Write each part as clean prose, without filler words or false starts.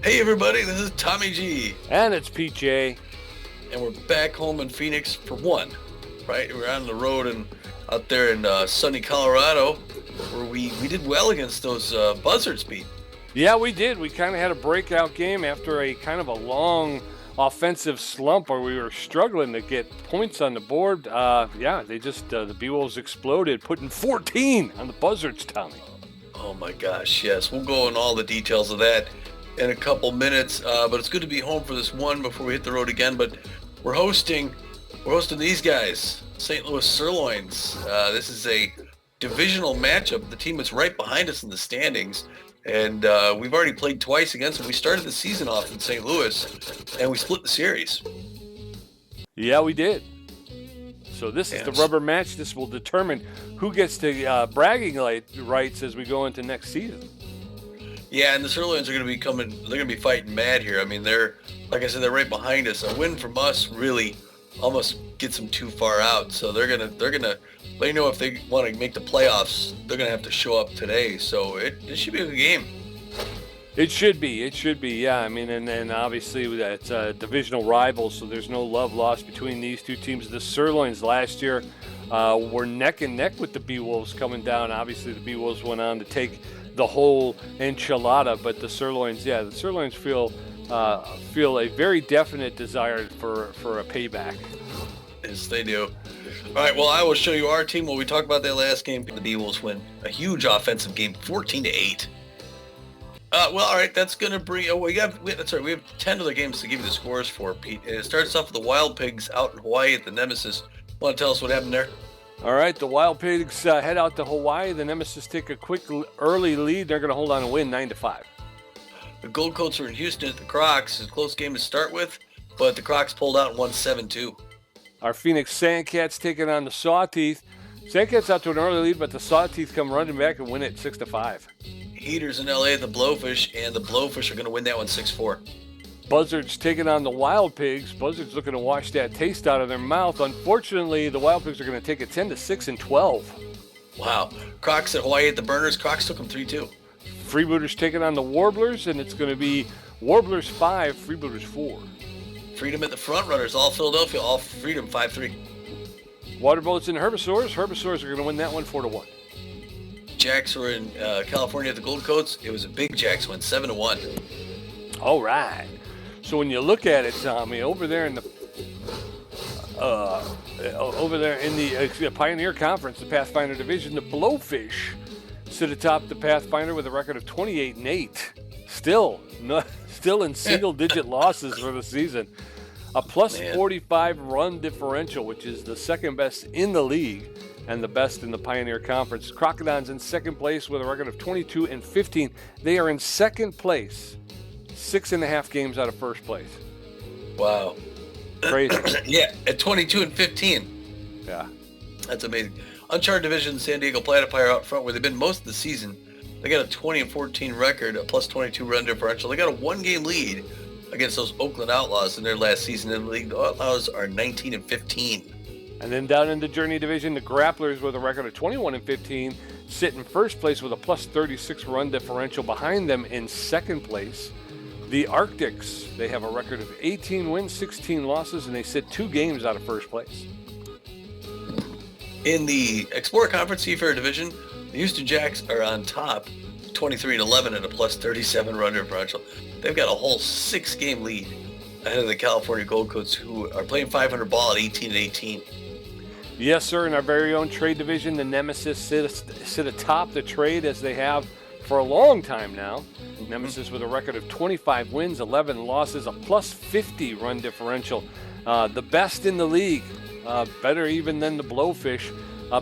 Hey everybody, this is Tommy G, And it's PJ. and we're back home in Phoenix for one, right? We're on the road and out there in sunny Colorado, where we did well against those Buzzards beat. Yeah, we did. We kind of had a breakout game after a kind of a long offensive slump where we were struggling to get points on the board. The Beewolves exploded, putting 14 on the Buzzards, Tommy. Oh my gosh, yes, we'll go in all the details of that in a couple minutes, but it's good to be home for this one before we hit the road again. But we're hosting these guys, St. Louis Sirloins. This is a divisional matchup. The team is right behind us in the standings, and we've already played twice against them. We started the season off in St. Louis, and we split the series. Yeah, we did. So this is the rubber match. This will determine who gets the bragging rights as we go into next season. Yeah, and the Sirloins are going to be coming. They're going to be fighting mad here. I mean, like I said, they're right behind us. A win from us really almost gets them too far out. So they're gonna let you know if they want to make the playoffs. They're going to have to show up today. So it should be a good game. It should be. Yeah. I mean, and obviously it's divisional rivals, so there's no love lost between these two teams. The Sirloins last year were neck and neck with the Beewolves coming down. Obviously, the Beewolves went on to take the whole enchilada, but the Sirloins feel a very definite desire for a payback. Yes, they do. All right, well, I will show you our team. Well, we talked about that last game. The Beewolves win a huge offensive game, 14-8. Well, all right, that's going to bring... that's right, we have 10 other games to give you the scores for, Pete. And it starts off with the Wild Pigs out in Hawaii at the Nemesis. Want to tell us what happened there? All right, the Wild Pigs head out to Hawaii. The Nemesis take a quick early lead. They're going to hold on and win 9-5. The Gold Coats are in Houston at the Crocs. It's a close game to start with, but the Crocs pulled out and won 7-2. Our Phoenix Sandcats taking on the Sawteeth. Sandcats out to an early lead, but the Sawteeth come running back and win it 6-5. Heaters in LA at the Blowfish, and the Blowfish are going to win that one 6-4. Buzzards taking on the Wild Pigs. Buzzards looking to wash that taste out of their mouth. Unfortunately, the Wild Pigs are going to take it 10-6 and 12. Wow. Crocs at Hawaii at the Burners. Crocs took them 3-2. Freebooters taking on the Warblers, and it's going to be Warblers 5, Freebooters 4. Freedom at the Front Runners, all Philadelphia, all Freedom 5-3. Waterbullets and Herbisaurs. Herbisaurs are going to win that one 4-1. Jacks were in California at the Gold Coats. It was a big Jacks win, 7-1. All right. So when you look at it, Tommy, over there in the Pioneer Conference, the Pathfinder Division, the Blowfish sit atop the Pathfinder with a record of 28-8. Still in single-digit losses for the season. A plus 45 run differential, which is the second best in the league and the best in the Pioneer Conference. Crocodons in second place with a record of 22-15. They are in second place, 6.5 games out of first place. Wow. Crazy. Yeah, at 22-15. Yeah. That's amazing. Uncharted Division, San Diego Platypire out front, where they've been most of the season. They got a 20-14 record, a plus 22 run differential. They got a one-game lead against those Oakland Outlaws in their last season in the league. The Outlaws are 19-15. And then down in the Journey Division, the Grapplers with a record of 21-15 sit in first place with a plus 36 run differential. Behind them in second place, the Arctics. They have a record of 18 wins, 16 losses, and they sit 2 games out of first place. In the Explorer Conference Seafarer Division, the Houston Jacks are on top, 23-11 at a plus 37 run differential. They've got a whole 6-game lead ahead of the California Gold Coats, who are playing 500 ball at 18-18. Yes, sir. In our very own trade division, the Nemesis sit atop the trade as they have for a long time now. Nemesis with a record of 25 wins, 11 losses, a plus 50 run differential. The best in the league, better even than the Blowfish.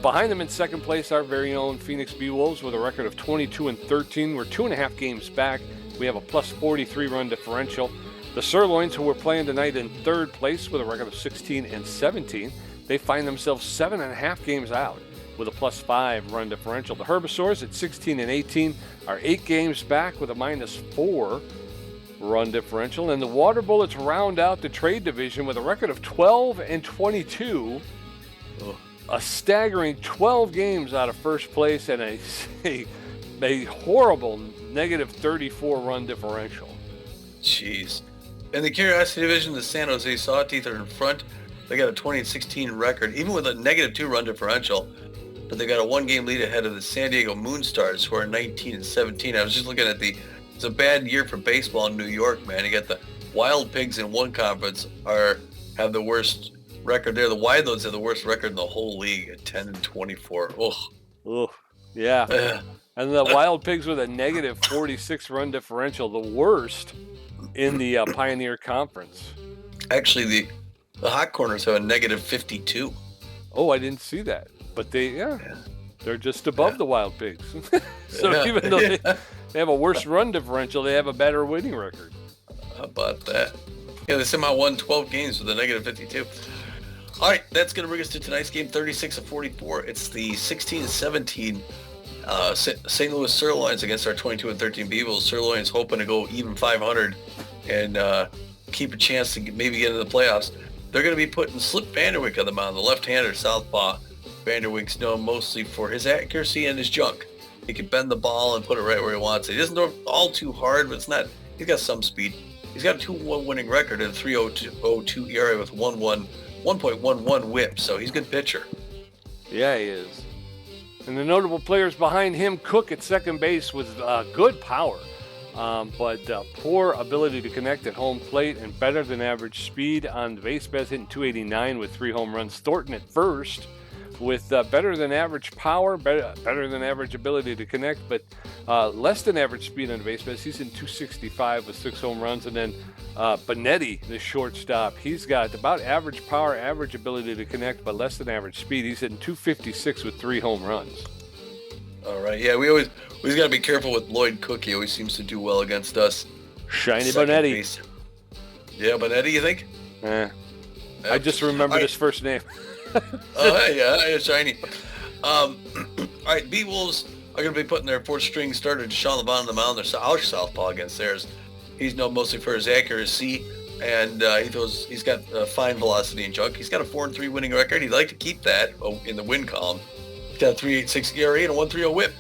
Behind them in second place, our very own Phoenix Beewolves with a record of 22-13. We're 2.5 games back. We have a plus 43 run differential. The Sirloins, who we're playing tonight, in third place with a record of 16-17. They find themselves 7.5 games out with a plus 5 run differential. The Herbisaurs at 16-18 are 8 games back with a minus 4 run differential. And the Water Bullets round out the trade division with a record of 12-22. A staggering 12 games out of first place and a horrible negative 34 run differential. Jeez. In the Curiosity Division, the San Jose Sawteeth are in front. They got a 20-16 record, even with a -2 run differential. But they got a 1-game lead ahead of the San Diego Moonstars, who are 19-17. I was just looking at it's a bad year for baseball in New York, man. You got the Wild Pigs in one conference have the worst record there. The Wideloads have the worst record in the whole league at 10-24. Ugh. Ugh. Yeah. And the Wild Pigs with a -46 run differential, the worst in the Pioneer Conference. Actually, the Hot Corners have a -52. Oh, I didn't see that. But they're just above the Wild Pigs. So even though they have a worse run differential, they have a better winning record. How about that? Yeah, they somehow won 12 games with a -52. All right, that's going to bring us to tonight's game, 36-44. It's the 16-17 St. Louis Sirloins against our 22-13 Beewolves. Sirloins hoping to go even 500 and keep a chance to maybe get into the playoffs. They're going to be putting Slip Vanderwyk on the mound, the left-hander southpaw. Vanderwyk's known mostly for his accuracy and his junk. He can bend the ball and put it right where he wants it. He doesn't throw all too hard, but he's got some speed. He's got a 2-1 winning record and a 3.02 ERA with 1.11 whip, so he's a good pitcher. Yeah, he is. And the notable players behind him, Cook at second base with good power, but poor ability to connect at home plate and better than average speed on the base paths, hitting .289 with 3 home runs. Thornton at first with better than average power, better than average ability to connect, but less than average speed on the base paths. He's in .265 with 6 home runs. And then Benetti, the shortstop, he's got about average power, average ability to connect, but less than average speed. He's in .256 with 3 home runs. All right, yeah, we always got to be careful with Lloyd Cook. He always seems to do well against us. Shiny Benetti. Base. Yeah, Benetti, you think? I just remembered his first name. Yeah, shiny. All right, Beewolves are going to be putting their 4th-string starter Deshaun LeVon on the mound. They're our southpaw against theirs. He's known mostly for his accuracy, and he's got fine velocity and junk. He's got a 4-3 winning record. He'd like to keep that in the win column. He's got a 3.86 ERA and a 1.30 whip.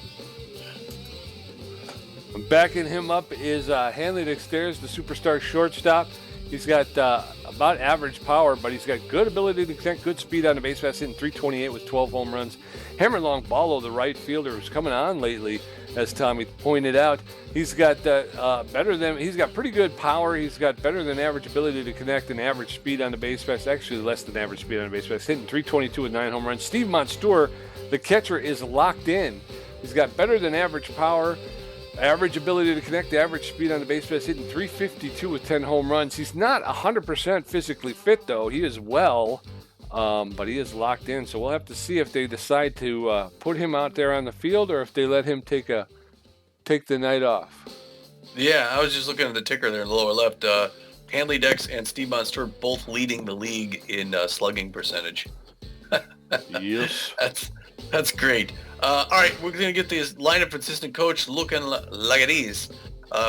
Backing him up is Hanley Dexter's, the superstar shortstop. He's got about average power, but he's got good ability to connect, good speed on the base paths, hitting .328 with 12 home runs. Hammerlong Ballo, the right fielder, who's coming on lately, as Tommy pointed out. He's got he's got pretty good power. He's got better than average ability to connect and average speed on the base paths, actually less than average speed on the base paths, hitting .322 with 9 home runs. Steve Monstour, the catcher, is locked in. He's got better than average power, average ability to connect, average speed on the base paths, hitting .352 with 10 home runs. He's not 100% physically fit, though. He is well, but he is locked in. So we'll have to see if they decide to put him out there on the field or if they let him take the night off. Yeah, I was just looking at the ticker there in the lower left. Hanley Dex and Steve Monstour both leading the league in slugging percentage. Yes. That's great. All right, we're going to get this lineup assistant coach looking like it is.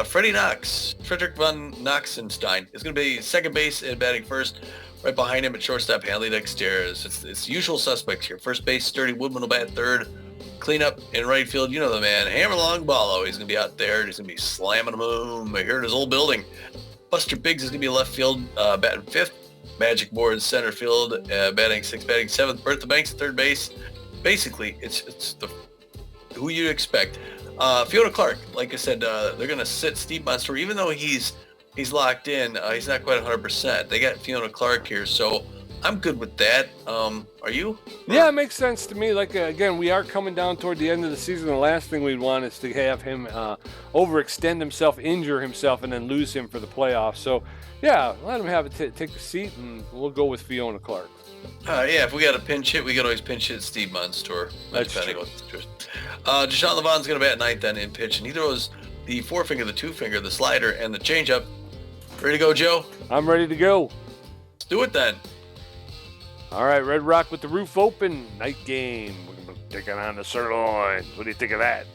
Frederick von Noxenstein is going to be second base and batting first. Right behind him at shortstop, Hanley Dexter's. It's usual suspects here. First base, Sturdy Woodman will bat third. Cleanup in right field, you know the man. Hammerlong Ballo, he's going to be out there. He's going to be slamming them home here in his old building. Buster Biggs is going to be left field, batting fifth. Magic Moore in center field, batting sixth, batting seventh. Bertha Banks at third base. Basically, it's who you'd expect. Fiona Clark, like I said, they're going to sit Steve Monstour. Even though he's locked in, he's not quite 100%. They got Fiona Clark here, so I'm good with that. Are you? Yeah, it makes sense to me. Like, again, we are coming down toward the end of the season. The last thing we'd want is to have him overextend himself, injure himself, and then lose him for the playoffs. So, yeah, let him have it take the seat, and we'll go with Fiona Clark. Yeah, if we got a pinch hit, we can always pinch hit Steve Monstour. That's true. Deshaun LeVon's going to bat ninth then in pitch, and he throws the forefinger, the two-finger, the slider, and the changeup. Ready to go, Joe? I'm ready to go. Let's do it then. All right, Red Rock with the roof open. Night game. We're taking on the Sirloins. What do you think of that?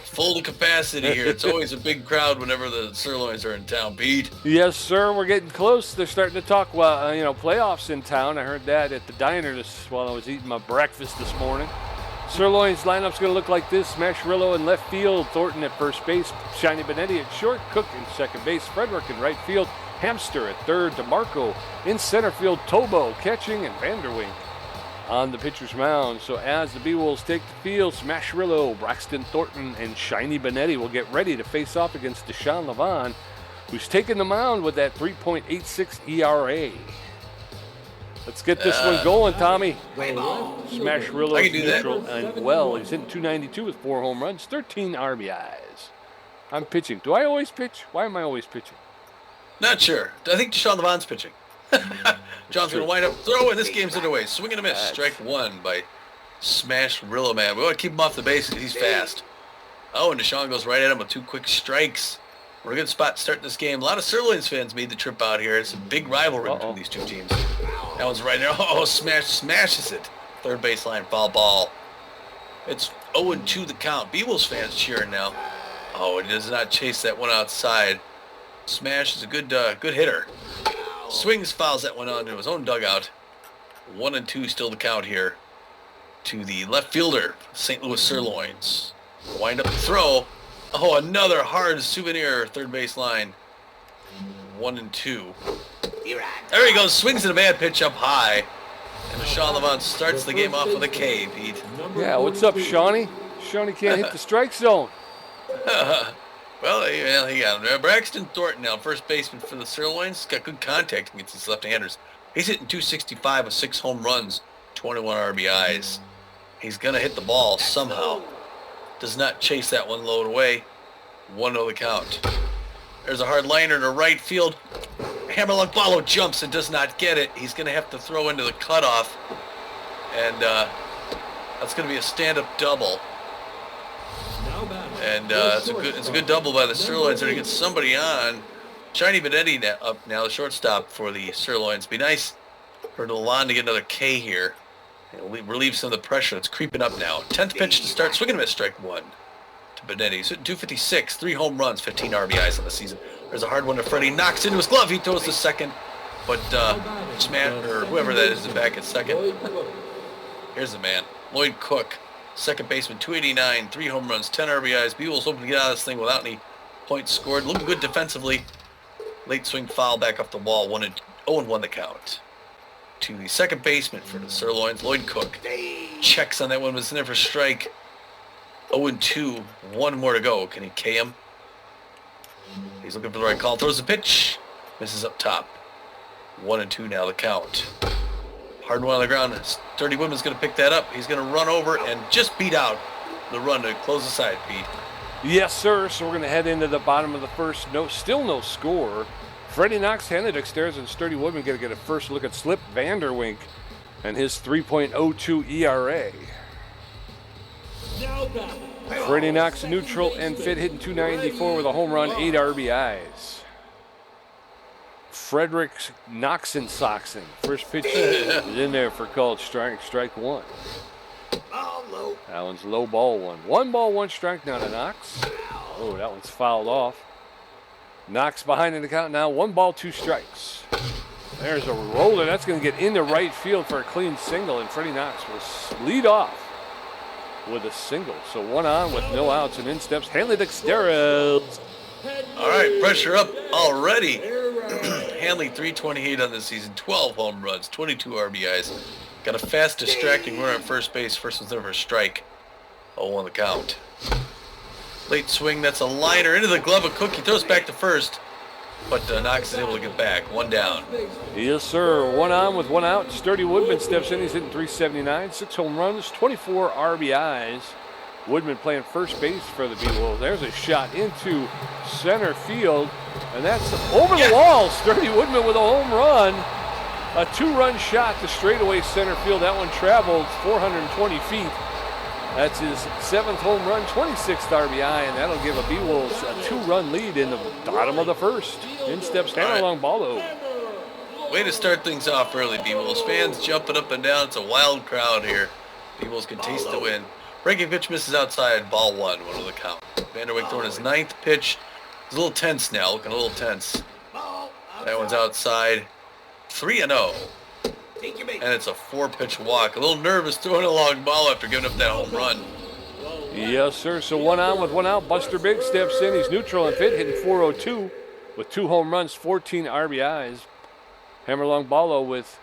Full capacity here. It's always a big crowd whenever the Sirloins are in town, Pete. Yes, sir. We're getting close. They're starting to talk, playoffs in town. I heard that at the diner while I was eating my breakfast this morning. Sirloins lineup's going to look like this. Smasherillo in left field. Thornton at first base. Shiny Benetti at short. Cook in second base. Frederick in right field. Hamster at third. DeMarco in center field. Tobo catching, and Vanderwink on the pitcher's mound. So as the Beewolves take the field, Smasherillo, Braxton Thornton, and Shiny Benetti will get ready to face off against Deshaun Levon, who's taking the mound with that 3.86 ERA. Let's get this one going, Tommy. Smasherillo is neutral and well. He's hitting 292 with 4 home runs, 13 RBIs. I'm pitching. Do I always pitch? Why am I always pitching? Not sure. I think Deshaun Levon's pitching. John's going to wind up throw, and this game's underway. Swing and a miss. Strike one by Smasherillo, man. We want to keep him off the base because he's fast. Oh, and Deshaun goes right at him with 2 quick strikes. We're in a good spot to start this game. A lot of Sirloins fans made the trip out here. It's a big rivalry between these two teams. That one's right there. Oh, smashes it. Third baseline, foul ball. It's 0-2 the count. Beewolves fans cheering now. Oh, he does not chase that one outside. Smash is a good hitter. Swings, fouls that one onto his own dugout. 1-2 still the count here to the left fielder, St. Louis Sirloins. Wind up the throw. Oh, another hard souvenir, third base line. 1-2. There he goes, swings at a bad pitch up high. And Deshaun Levon starts the game off with a K, Pete. Yeah, what's up, Shawnee? Shawnee can't hit the strike zone. Well, he got him there. Braxton Thornton now, first baseman for the Sirloins. Got good contact against his left-handers. He's hitting 265 with 6 home runs, 21 RBIs. He's going to hit the ball somehow. Does not chase that one load away. 1-0 the count. There's a hard liner to right field. Hammerlunk Ballo jumps and does not get it. He's going to have to throw into the cutoff. And that's going to be a stand-up double. And it's a good double by the Sirloins. They're going to get somebody on. Shiny Benetti up now, the shortstop for the Sirloins. Be nice for Levon to get another K here. It'll relieve some of the pressure. It's creeping up now. 10th pitch to start. Swing and a miss, strike one to Benetti. He's hitting 256, 3 home runs, 15 RBIs on the season. There's a hard one to Freddie. Knocks into his glove. He throws to second. But Smash, or whoever that is back at second. Here's the man. Lloyd Cook, second baseman, 289, 3 home runs, 10 RBIs. Beewolves hoping to get out of this thing without any points scored. Looking good defensively. Late swing foul back off the wall. 0-1 the count. To the second baseman for the Sirloins, Lloyd Cook. Checks on that one, but it's in there for strike. 0-2, 1 more to go. Can he K him? He's looking for the right call. Throws the pitch. Misses up top. 1-2 now the count. Hard one on the ground. Sturdy Woodman's going to pick that up. He's going to run over and just beat out the run to close the side, Pete. Yes, sir. So we're going to head into the bottom of the first. Still no score. Freddie Knox, Henry upstairs, and Sturdy Woodman going to get a first look at Slip Vanderwink and his 3.02 ERA. Freddie Knox neutral and fit, hitting 294 with a home run, 8 RBIs. Frederick Knoxen Soxen, first pitch is in there for called strike one. That one's low ball one. 1 ball, 1 strike now to Knox. Oh, that one's fouled off. Knox behind in the count now. 1 ball, 2 strikes. There's a roller. That's going to get into right field for a clean single, and Freddie Knox will lead off with a single. So 1 on with no outs, and in steps Hanley Dexteros. All right, pressure up already. Hanley 328 on the season, 12 home runs, 22 RBIs. Got a fast, distracting runner at first base. First one's over a strike. 0-1 the count. Late swing, that's a liner into the glove of Cook. He throws back to first, but Knox is able to get back. 1 down. Yes, sir. 1 on with 1 out. Sturdy Woodman steps in. He's hitting 379, 6 home runs, 24 RBIs. Woodman playing first base for the Beewolves. There's a shot into center field, and that's over the wall. Sturdy Woodman with a home run. A 2-run shot to straightaway center field. That one traveled 420 feet. That's his 7th home run, 26th RBI, and that'll give a Beewolves a 2-run lead in the bottom of the first. In steps Hammerlong Ballo. Way to start things off early, Beewolves. Fans jumping up and down. It's a wild crowd here. Beewolves can taste the win. Breaking pitch misses outside, ball 1 of the count. Vanderwink throwing his 9th pitch. He's a little tense now, looking a little tense. That one's outside. 3-0. And it's a 4-pitch walk. A little nervous throwing a long ball after giving up that home run. Yes, sir. So 1 on with 1 out. Buster Biggs steps in. He's neutral and fit, hitting .402 with 2 home runs, 14 RBIs. Hammerlong Ballo with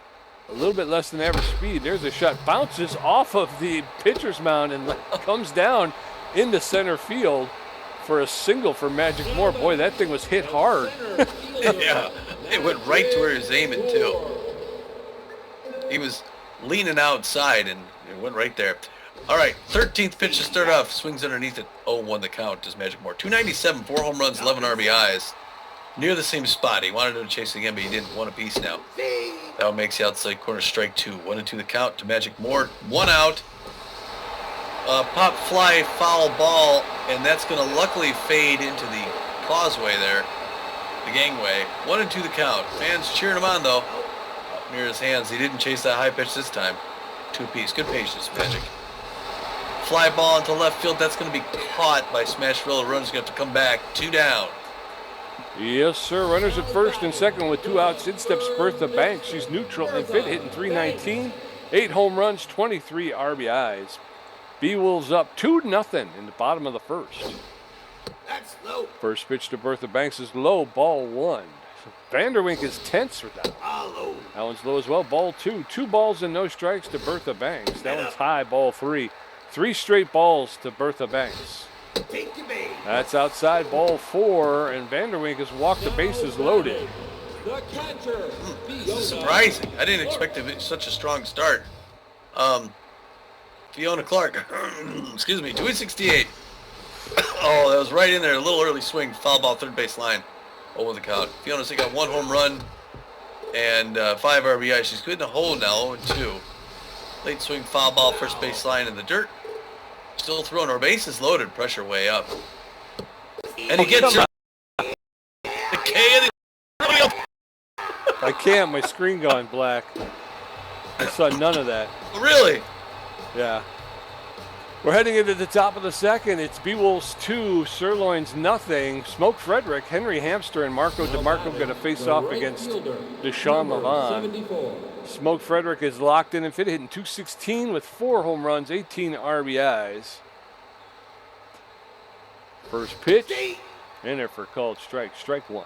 a little bit less than average speed. There's a shot. Bounces off of the pitcher's mound and comes down into center field for a single for Magic Moore. Boy, that thing was hit hard. Yeah, it went right to where he was aiming, too. He was leaning outside, and it went right there. All right, 13th pitch to start off. Swings underneath it. 0-1 the count does Magic Moore. 297, 4 home runs, 11 RBIs. Near the same spot. He wanted to chase again, but he didn't. 1 apiece now. That one makes the outside corner strike 2. 1-2 the count to Magic Moore. 1 out. Pop fly, foul ball, and that's going to luckily fade into the causeway there, the gangway. 1-2 the count. Fans cheering him on, though. Near his hands. He didn't chase that high pitch this time. 2 apiece. Good patience, Magic. Fly ball into left field. That's going to be caught by Smashville. The run's going to have to come back. 2 down. Yes, sir. Runners at first and second with 2 outs. In steps Bertha Banks. She's neutral and fit, hitting .319. 8 home runs, 23 RBIs. Beewolves up 2-0 in the bottom of the first. That's low. First pitch to Bertha Banks is low, ball 1. Vanderwink is tense with that. That one's low as well, ball 2. 2 balls and no strikes to Bertha Banks. That one's high, ball 3. 3 straight balls to Bertha Banks. That's outside, ball 4, and Vanderwink has walked the bases loaded. The catcher. Surprising. I didn't expect such a strong start. Fiona Clark, excuse me, 268. Oh, that was right in there. A little early swing, foul ball, third base line. Over the count. Fiona's got 1 home run and 5 RBI. She's good in the hole now, 0-2. Late swing, foul ball, first base line in the dirt. Still throwing her bases loaded, pressure way up. And he gets her. The K. I can't, my screen gone black. I saw none of that. Really? Yeah. We're heading into the top of the second. It's Beewolves 2, Sirloins nothing. Smoke Frederick, Henry Hamster, and Marco DeMarco going to face off against Deshaun Lavon. Smoke Frederick is locked in and fit, hitting .216 with 4 home runs, 18 RBIs. First pitch, in there for called strike. Strike 1.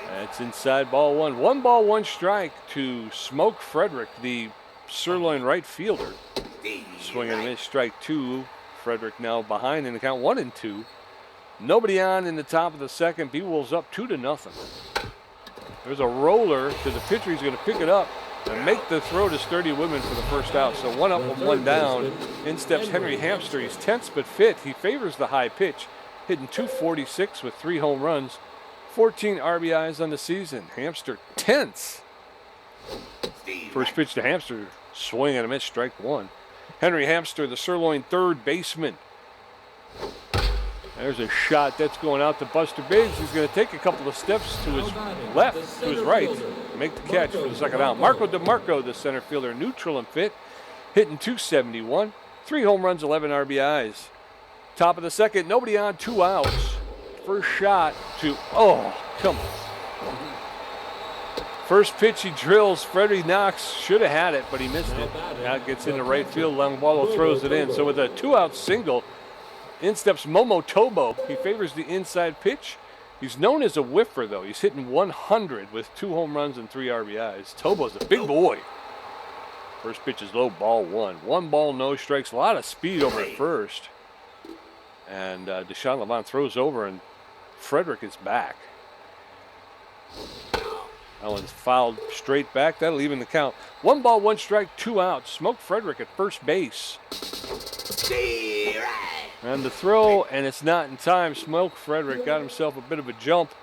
That's inside, ball 1. 1 ball, 1 strike to Smoke Frederick, the Sirloin right fielder. Swinging and a miss, strike 2. Frederick now behind in the count, 1-2. Nobody on in the top of the second. Beewolves up 2-0. There's a roller to the pitcher. He's going to pick it up and make the throw to Sturdy Woodman for the first out. So 1 up and 1 down. In steps Henry Hamster. He's tense but fit. He favors the high pitch, hitting .246 with 3 home runs. 14 RBIs on the season. Hamster tense. First pitch to Hamster, swing and a miss, strike 1. Henry Hamster, the Sirloin third baseman. There's a shot that's going out to Buster Biggs. He's going to take a couple of steps to his left, to his right, and make the catch for the second out. Marco DeMarco, the center fielder, neutral and fit, hitting .271. 3 home runs, 11 RBIs. Top of the second, nobody on, 2 outs. First shot to, oh, come on. First pitch he drills. Freddie Knox should have had it, but he missed it. Now it gets into right field. Longballo throws it in. So with a 2-out single, in steps Momo Tobo. He favors the inside pitch. He's known as a whiffer, though. He's hitting 100 with 2 home runs and 3 RBIs. Tobo's a big boy. First pitch is low, ball 1. 1 ball, no strikes. A lot of speed over at first. And Deshaun Lavon throws over, and Frederick is back. That one's fouled straight back. That'll even the count. 1 ball, 1 strike, 2 outs. Smoke Frederick at first base. And the throw, and it's not in time. Smoke Frederick got himself a bit of a jump.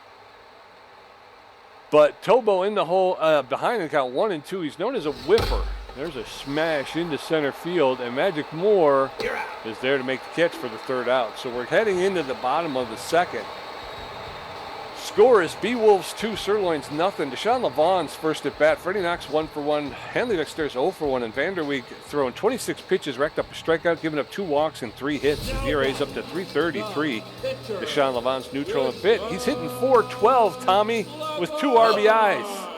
But Tobo in the hole, behind the count, 1-2. He's known as a whiffer. There's a smash into center field, and Magic Moore is there to make the catch for the 3rd out. So we're heading into the bottom of the second. Score is Beewolves 2, Sirloins nothing. Deshaun Levon's first at bat. Freddie Knox 1 for 1. Hanley Dexter's 0 for 1. And Vanderweek throwing 26 pitches, racked up a strikeout, giving up 2 walks and 3 hits. His ERA's up to 3.33. Deshaun Levon's neutral and fit. He's hitting .412, Tommy, with 2 RBIs.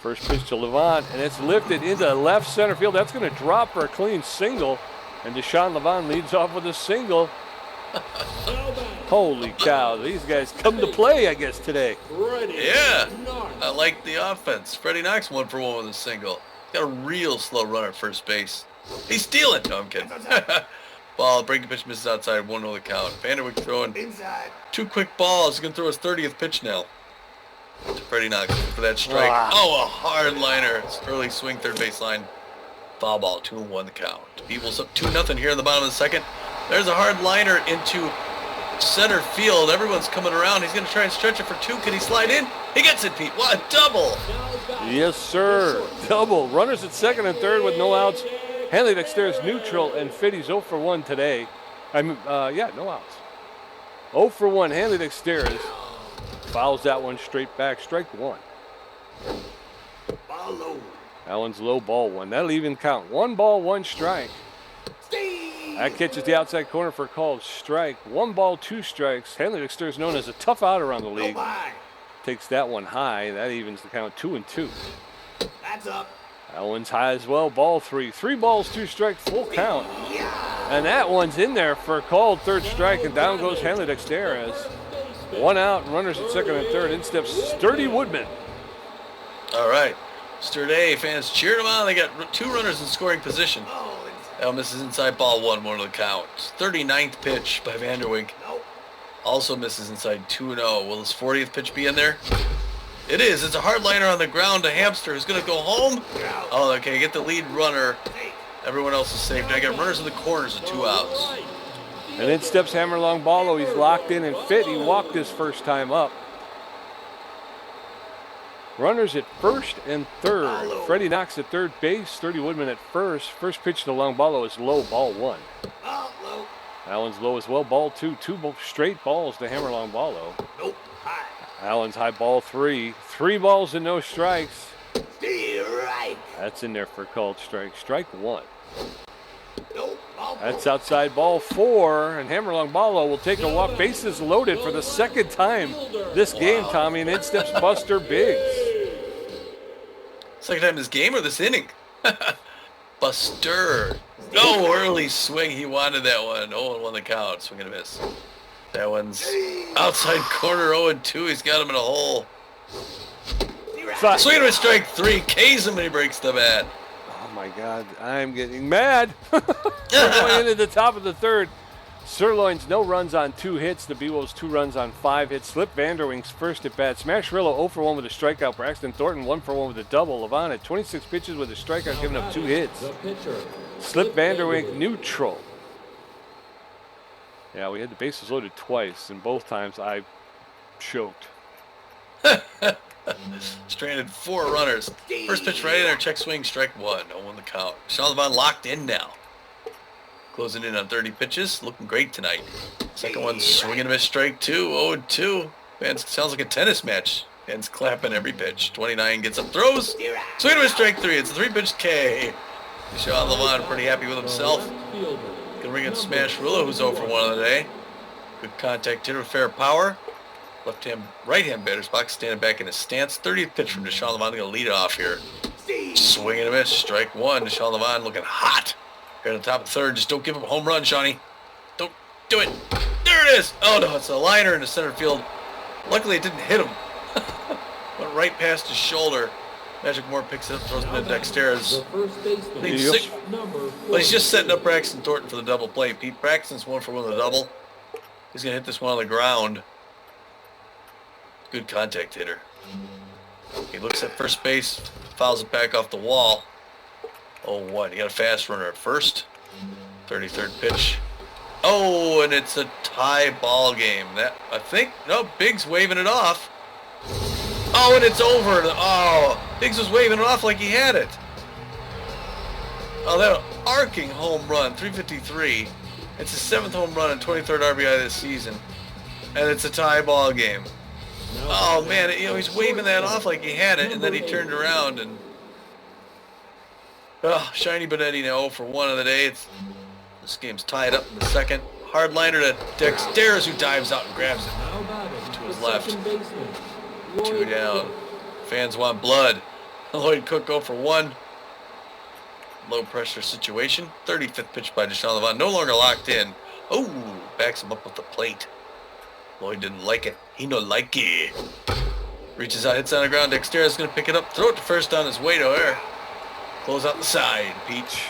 First pitch to Levon, and it's lifted into left center field. That's going to drop for a clean single. And Deshaun Levon leads off with a single. Holy cow, these guys come to play, I guess, today. Yeah, I like the offense. Freddie Knox 1 for 1 with a single. Got a real slow runner at first base. He's stealing. No, I'm kidding. Ball, breaking pitch misses outside, 1-0 the count. Vanderweek throwing 2 quick balls. He's going to throw his 30th pitch now to Freddie Knox for that strike. Wow. Oh, a hard liner. It's early swing, third base line. Foul ball, 2-1 the count. Beewolves up 2-0 here in the bottom of the second. There's a hard liner into center field. Everyone's coming around. He's going to try and stretch it for 2. Can he slide in? He gets it, Pete. What a double. Yes, sir. Double. Runners at second and third with no outs. Hanley Dexter's neutral, and Fitty's 0 for 1 today. No outs. 0 for 1. Hanley Dexter's fouls that one straight back. Strike 1. That one's low, ball 1. That'll even count. 1 ball, 1 strike. That catches the outside corner for a called strike. 1 ball, 2 strikes. Hanley Dexter is known as a tough out around the league. Takes that one high. That evens the count 2-2. That's up. That one's high as well. Ball 3. 3 balls, 2 strikes, full count. And that one's in there for a called third strike, and down goes Hanley Dexter as 1 out, runners at second and third. In steps Sturdy Woodman. All right. Sturdy fans cheered him on. They got 2 runners in scoring position. That misses inside, ball 1 to the count. 39th pitch by Vanderwink. Also misses inside, 2-0. Will his 40th pitch be in there? It is. It's a hard liner on the ground to Hamster, who's going to go home. Oh, okay. Get the lead runner. Everyone else is safe. Now I got runners in the corners and 2 outs. And in steps Hammerlong Ballo. He's locked in and fit. He walked his first time up. Runners at first and third. Freddie Knox at third base. Sturdy Woodman at first. First pitch to Longballo is low, ball 1. That one's low as well, ball 2. 2 straight balls to Hammer Longballo. That one's high, ball 3. 3 balls and no strikes. That's in there for a called strike. Strike 1. That's outside, ball 4, and Hammer Longballo will take a walk. Bases loaded for the second time this game, Tommy, and in steps Buster Biggs. Second time this game or this inning? Buster. No early swing. He wanted that one. 0-1 the count. Swing and a miss. That one's outside corner, 0-2. He's got him in a hole. Swing and a miss, strike 3. K's him and he breaks the bat. Oh my God, I'm getting mad. We're going into the top of the third. Sirloins, no runs on 2 hits. The Beewolves, 2 runs on 5 hits. Slip Vanderwink's first at bat. Smash Rillo 0 for 1 with a strikeout. Braxton Thornton 1 for 1 with a double. Levon had 26 pitches with a strikeout, giving up 2 hits. Slip Vanderwink neutral. Yeah, we had the bases loaded twice, and both times I choked. Stranded 4 runners. First pitch right in there, check swing, strike 1. 0-1 the count. Sean Levon locked in now. Closing in on 30 pitches, looking great tonight. Second one, swinging a miss, strike 2, 0-2. Fans, sounds like a tennis match. Fans clapping every pitch. 29 gets up, throws. Swing and a miss, strike 3. It's a 3-pitch K. Sean Levon pretty happy with himself. Gonna bring in Smash Rillo, who's 0 for 1 on the day. Good contact hitter with fair power. Left-hand, right-hand batter's box, standing back in his stance. 30th pitch from Deshaun Levon. Going to lead it off here. Swing and a miss, strike 1. Deshaun Levon looking hot. Here at the top of the third. Just don't give him a home run, Shawnee. Don't do it. There it is. Oh, no, it's a liner in the center field. Luckily, it didn't hit him. Went right past his shoulder. Magic Moore picks it up, throws it to Dexter's. He's just setting up Braxton Thornton for the double play. Pete Braxton's 1 for 1 with a double. He's going to hit this one on the ground. Good contact hitter. He looks at first base, fouls it back off the wall. 0-1. He got a fast runner at first. 33rd pitch. Oh, and it's a tie ball game. That I think, no, Biggs waving it off. Oh, and it's over. Oh, Biggs was waving it off like he had it. Oh, that arcing home run, 353. It's his 7th home run and 23rd RBI this season. And it's a tie ball game. Oh, man, you know, he's waving that off like he had it, and then he turned around and... Oh, Shiny Benetti now 0 for 1 of the day. This game's tied up in the second. Hardliner to Dexterous, who dives out and grabs it to his left. 2 down. Fans want blood. Lloyd Cook 0 for 1. Low pressure situation. 35th pitch by Deshaun Levant. No longer locked in. Oh, backs him up with the plate. Lloyd didn't like it. He no like it. Reaches out, hits on the ground. Dexterous is going to pick it up. Throw it to first on his way to air. Close out the side, Peach.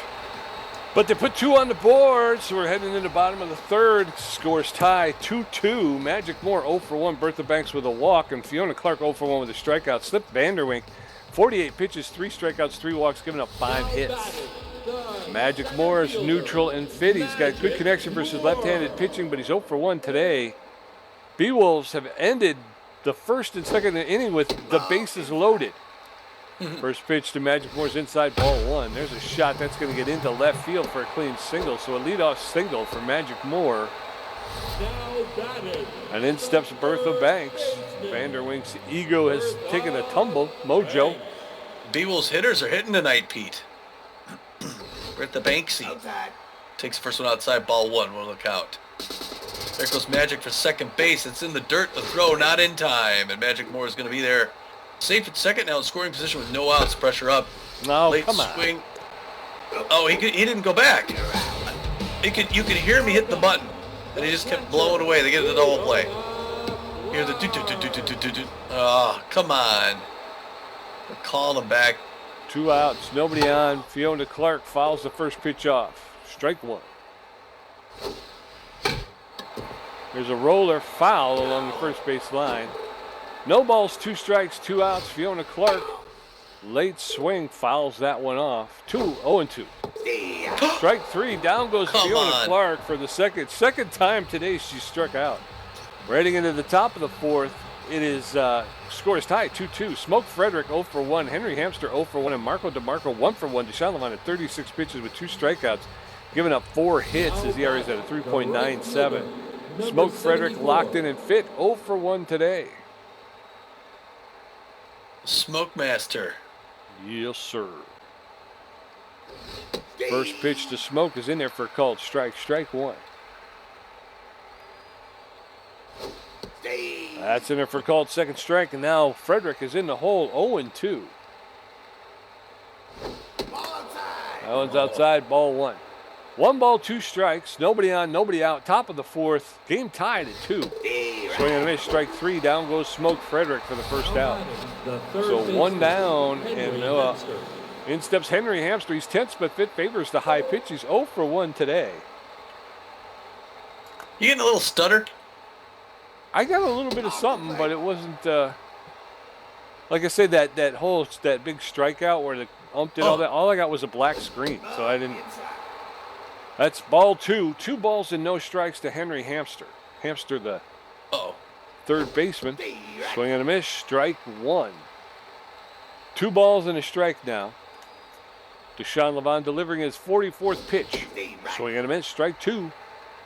But they put 2 on the board, so we're heading into the bottom of the third. Scores tie 2-2. Magic Moore 0 for 1. Bertha Banks with a walk, and Fiona Clark 0 for 1 with a strikeout. Slip Vanderwink, 48 pitches, 3 strikeouts, 3 walks, giving up 5 hits. Magic Moore is neutral and fit. He's got good connection versus left-handed pitching, but he's 0 for 1 today. Beewolves have ended the first and second inning with the bases loaded. First pitch to Magic Moore's inside, ball 1. There's a shot that's going to get into left field for a clean single. So a leadoff single for Magic Moore. And in steps Bertha Banks. Vanderwink's ego has taken a tumble. Mojo. Beewolves hitters are hitting tonight, Pete. Bertha Banksy takes the first one outside, ball 1. We'll look out. There goes Magic for second base. It's in the dirt. The throw not in time. And Magic Moore is going to be there. Safe at second now in scoring position with no outs. Pressure up. No, late come on. swing. Oh, he didn't go back. You could hear me hit the button, and he just kept blowing away. They get the double play. Hear the do. Oh, come on. They're calling him back. 2 outs, nobody on. Fiona Clark fouls the first pitch off. Strike 1. There's a roller foul along the first base line. No balls, 2 strikes, 2 outs. Fiona Clark, late swing, fouls that one off. 0-2. Strike 3, down goes Fiona Clark for the second time today she struck out. We're heading into the top of the fourth. It is scores tied 2-2. Smoke Frederick 0 for 1. Henry Hamster 0 for 1. And Marco DeMarco 1 for 1. Deshaun Levant at 36 pitches with 2 strikeouts, giving up 4 hits. His ERA is at a 3.97. Smoke Frederick locked in and fit 0 for 1 today. Smoke Master. Yes, sir. First pitch to Smoke is in there for a called strike. Strike 1. That's in there for a called second strike, and now Frederick is in the hole, 0-2. That one's outside, ball 1. 1 ball, 2 strikes, nobody on, nobody out. Top of the fourth, game tied at 2. Swing and a miss, strike 3. Down goes Smoke Frederick for the first out. So 1 down, and in steps Henry Hamster. He's 10th, but fit favors the high pitch. He's 0 for 1 today. You getting a little stutter? I got a little bit of something, but it wasn't like I said, that big strikeout where the ump did all that. All I got was a black screen, so I didn't. That's ball 2. 2 balls and no strikes to Henry Hamster. Hamster, the third baseman. Swing and a miss, strike 1. 2 balls and a strike now. Deshaun Levant delivering his 44th pitch. Swing and a miss, strike 2.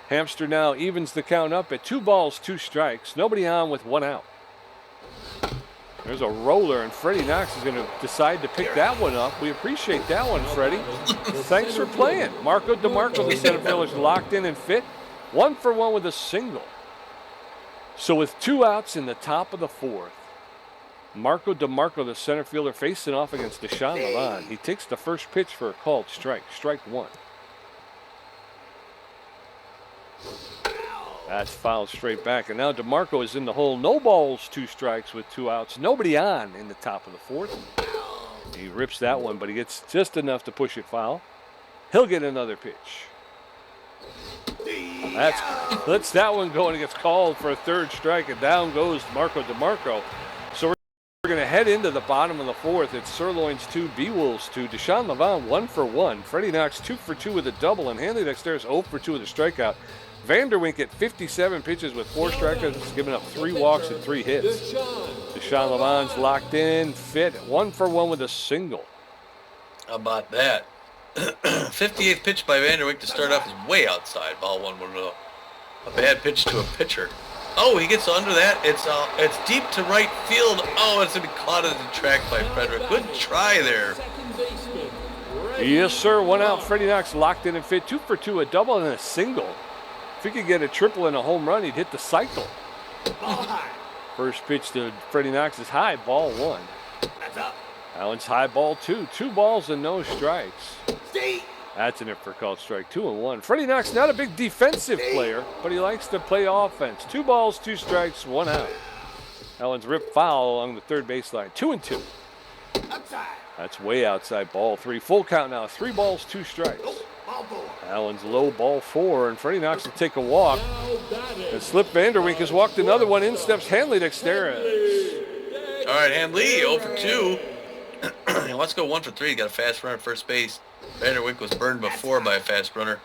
Hamster now evens the count up at 2 balls, 2 strikes. Nobody on with 1 out. There's a roller, and Freddie Knox is going to decide to pick that one up. We appreciate that one, Freddie. Thanks for playing. Marco DeMarco, the center fielder, is locked in and fit. 1 for 1 with a single. So with 2 outs in the top of the fourth, Marco DeMarco, the center fielder, facing off against Deshaun Levant. He takes the first pitch for a called strike. Strike 1. That's fouled straight back. And now DeMarco is in the hole. No balls, 2 strikes with 2 outs. Nobody on in the top of the fourth. He rips that one, but he gets just enough to push it foul. He'll get another pitch. Lets that one go, and it gets called for a 3rd strike, and down goes Marco DeMarco. So we're going to head into the bottom of the fourth. It's Sirloins 2, Beewolves 2. Deshaun Levant 1 for 1. Freddie Knox 2 for 2 with a double, and Hanley Dexterous 0 for 2 with a strikeout. Vanderwink at 57 pitches with 4 strikeouts, giving up 3 walks and 3 hits. Deshaun Levant's locked in, fit, 1 for 1 with a single. How about that? 58th pitch by Vanderwink to start off is way outside. Ball 1 with a bad pitch to a pitcher. Oh, he gets under that. It's deep to right field. Oh, it's going to be caught at the track by Frederick. Good try there. Yes, sir. One out. Freddie Knox locked in and fit. 2 for 2, a double and a single. If he could get a triple and a home run, he'd hit the cycle. First pitch to Freddie Knox is high, ball 1. That's up. That one's high, ball 2. 2 balls and no strikes. That's an for called strike. 2-1. Freddie Knox, not a big defensive player, but he likes to play offense. 2 balls, 2 strikes, 1 out. That one's ripped foul along the third baseline. 2-2. Outside. That's way outside, ball 3. Full count now. 3 balls, 2 strikes. Ball 4. That one's low, ball 4, and Freddie Knox will take a walk. And Slip Vanderwink has walked another one. In steps Hanley Dexteris. All right, Hanley, 0 for 2. He wants to go 1 for 3. He got a fast runner at first base. Vanderwink was burned before by a fast runner.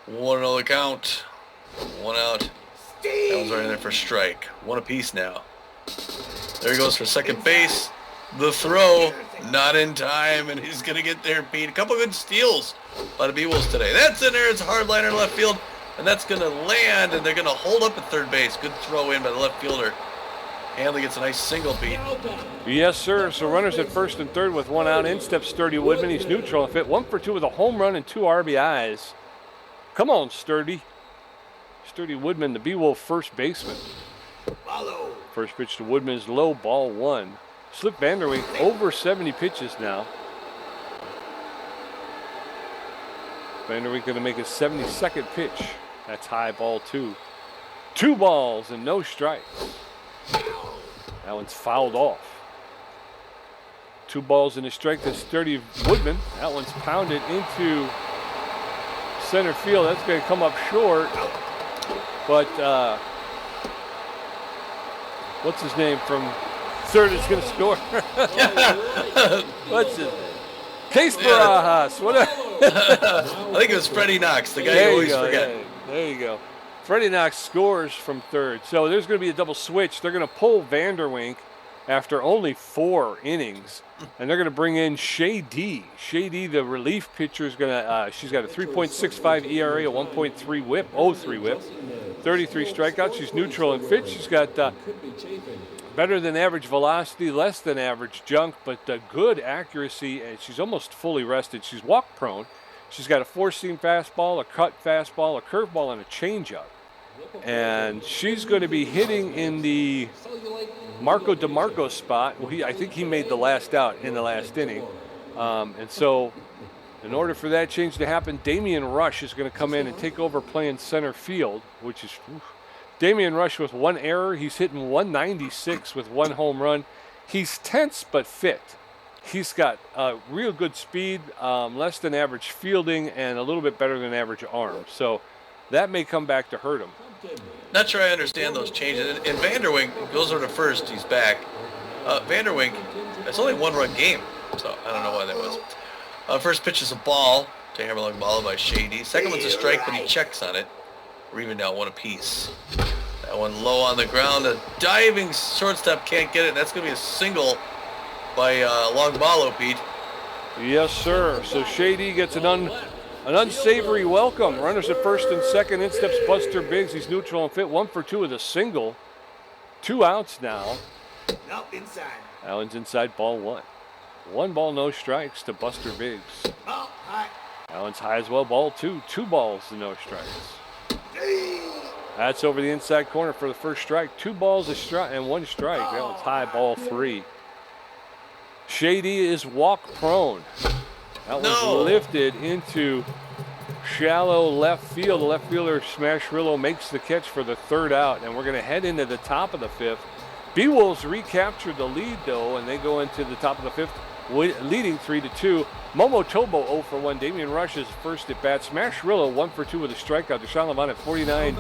1-0 the count. 1 out. That one's right in there for strike. 1 apiece now. There he goes for second base. The throw, not in time, and he's going to get there, Pete. A couple good steals by the Beewolves today. That's in there. It's a hard liner left field, and that's going to land, and they're going to hold up at third base. Good throw in by the left fielder. Hanley gets a nice single, Pete. Yes, sir. So runners at first and third with 1 out. In steps Sturdy Woodman. He's neutral and fit. 1 for 2 with a home run and 2 RBIs. Come on, Sturdy. Sturdy Woodman, the Beewolf first baseman. Follow. First pitch to Woodman is low, ball 1. Slip Vanderwink over 70 pitches now. Vanderwink going to make his 72nd pitch. That's high, ball 2. 2 balls and no strikes. That one's fouled off. 2 balls and a strike to Sturdy Woodman. That one's pounded into center field. That's going to come up short. But what's his name from third is going to score? What's his name? Case Barajas. Whatever. I think it was Freddie Knox, the guy you always forget. Yeah, there you go. Freddie Knox scores from third. So there's going to be a double switch. They're going to pull Vanderwink after only 4 innings. And they're going to bring in Shay D. Shay D, the relief pitcher, is going to, she's got a 3.65 ERA, a 1.3 whip, 0.3 whip, 33 strikeouts. She's neutral and fit. She's got better than average velocity, less than average junk, but good accuracy, and she's almost fully rested. She's walk prone. She's got a 4-seam fastball, a cut fastball, a curveball, and a changeup. And she's going to be hitting in the Marco DeMarco spot. Well, I think he made the last out in the last inning. And so in order for that change to happen, Damian Rush is going to come in and take over playing center field, which is Damian Rush with 1 error. He's hitting 196 with 1 home run. He's tense but fit. He's got real good speed, less than average fielding, and a little bit better than average arm. So that may come back to hurt him. Not sure I understand those changes. And Vanderwink goes over to first. He's back. Vanderwink, it's only a 1-run game, so I don't know why that was. First pitch is a ball to hammerlong ball by Shady. Second one's a strike, but he checks on it. We're even down 1 apiece. That one low on the ground. A diving shortstop can't get it. That's going to be a single by Longbalo, Pete. Yes, sir. So Shady gets an unsavory welcome. Runners at first and second. In steps Buster Biggs. He's neutral and fit. 1 for 2 with a single. 2 outs now. No, inside. That one's inside, ball 1. 1 ball, no strikes to Buster Biggs. Ball high. That one's high as well, ball 2. 2 balls and no strikes. That's over the inside corner for the first strike. 2 balls and 1 strike. That one's high, ball 3. Shady is walk prone. That one's lifted into shallow left field. The left fielder, Smashrillo, makes the catch for the 3rd out, and we're going to head into the top of the 5th. Beewolves recaptured the lead, though, and they go into the top of the 5th, leading 3-2. Momo Tobo 0 for 1. Damian Rush is first at bat. Smashrillo 1 for 2 with a strikeout. Deshaun Levant at 49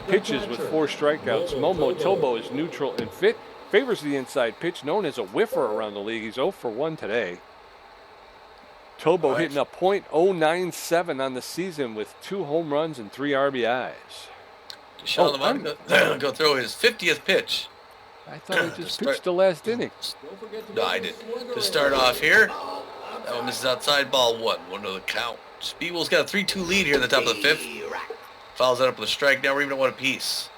pitches with 4 strikeouts. Momo Tobo is neutral and fit. Favors the inside pitch, known as a whiffer around the league. He's 0 for 1 today. Tobo hitting a .097 on the season with 2 home runs and 3 RBIs. Deshaun Levant go throw his 50th pitch. I thought he just pitched the last inning. No, I did. To start off here, that one misses outside, ball 1. 1 to the count. Beewolves got a 3-2 lead here in the top of the 5th. Fouls that up with a strike. Now we're even at 1 apiece.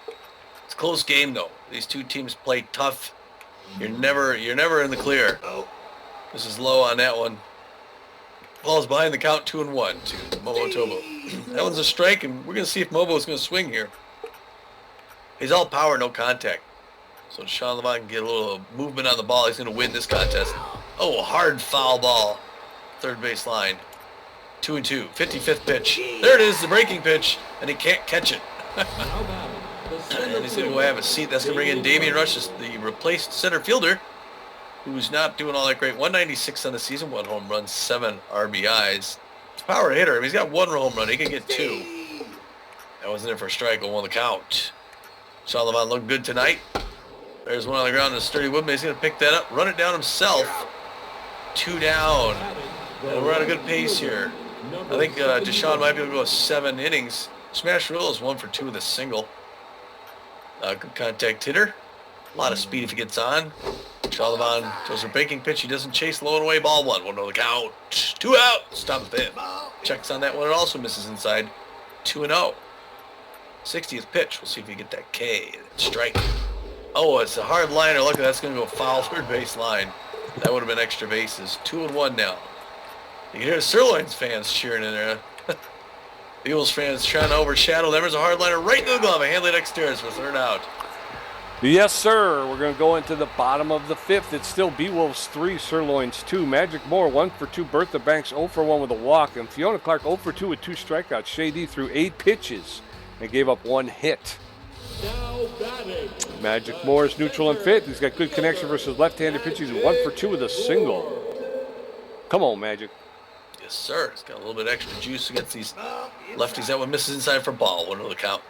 It's a close game though. These two teams play tough. You're never in the clear. Oh, This is low on that one. Ball's behind the count, 2-1 to Momo Tobo. That one's a strike, and we're gonna see if Mobo's gonna swing here. He's all power, no contact. So Deshaun Levant can get a little movement on the ball. He's gonna win this contest. Oh, a hard foul ball. Third base line. 2-2. 55th pitch. There it is, the breaking pitch, and he can't catch it. And he's going to go have a seat. That's going to bring in Damian Rush, the replaced center fielder, who's not doing all that great. 196 on the season, 1 home run, 7 RBIs. He's a power hitter. I mean, he's got 1 home run. He can get 2. That wasn't there for a strike. 0-1 the count. Deshaun Levant looked good tonight. There's one on the ground, a sturdy Woodman. He's going to pick that up, run it down himself. 2 down. And we're at a good pace here. I think Deshaun might be able to go 7 innings. Smash Rule is 1 for 2 with a single. Good contact hitter. A lot of speed if he gets on. Deshaun Levant throws a breaking pitch. He doesn't chase, low and away. Ball 1. 1-0 the count. 2 out. Stop the fifth. Checks on that one. It also misses inside. 2-0. 60th pitch. We'll see if we get that K. Strike. Oh, it's a hard liner. Look, that's going to go foul third base line. That would have been extra bases. 2-1 now. You can hear the Sirloins fans cheering in there. Beewolves fans trying to overshadow them. There's a hard liner right in the glove. Handley upstairs for 3rd out. Yes, sir. We're going to go into the bottom of the 5th. It's still Beewolves 3, Sirloins 2. Magic Moore 1 for 2. Bertha Banks 0 for 1 with a walk. And Fiona Clark 0 for 2 with 2 strikeouts. Shady threw 8 pitches and gave up 1 hit. Magic Moore is neutral and fit. He's got good connection versus left-handed pitches. 1 for 2 with a single. Come on, Magic. Yes, sir. He's got a little bit extra juice against these lefties. That one misses inside for ball. 1-0 the count.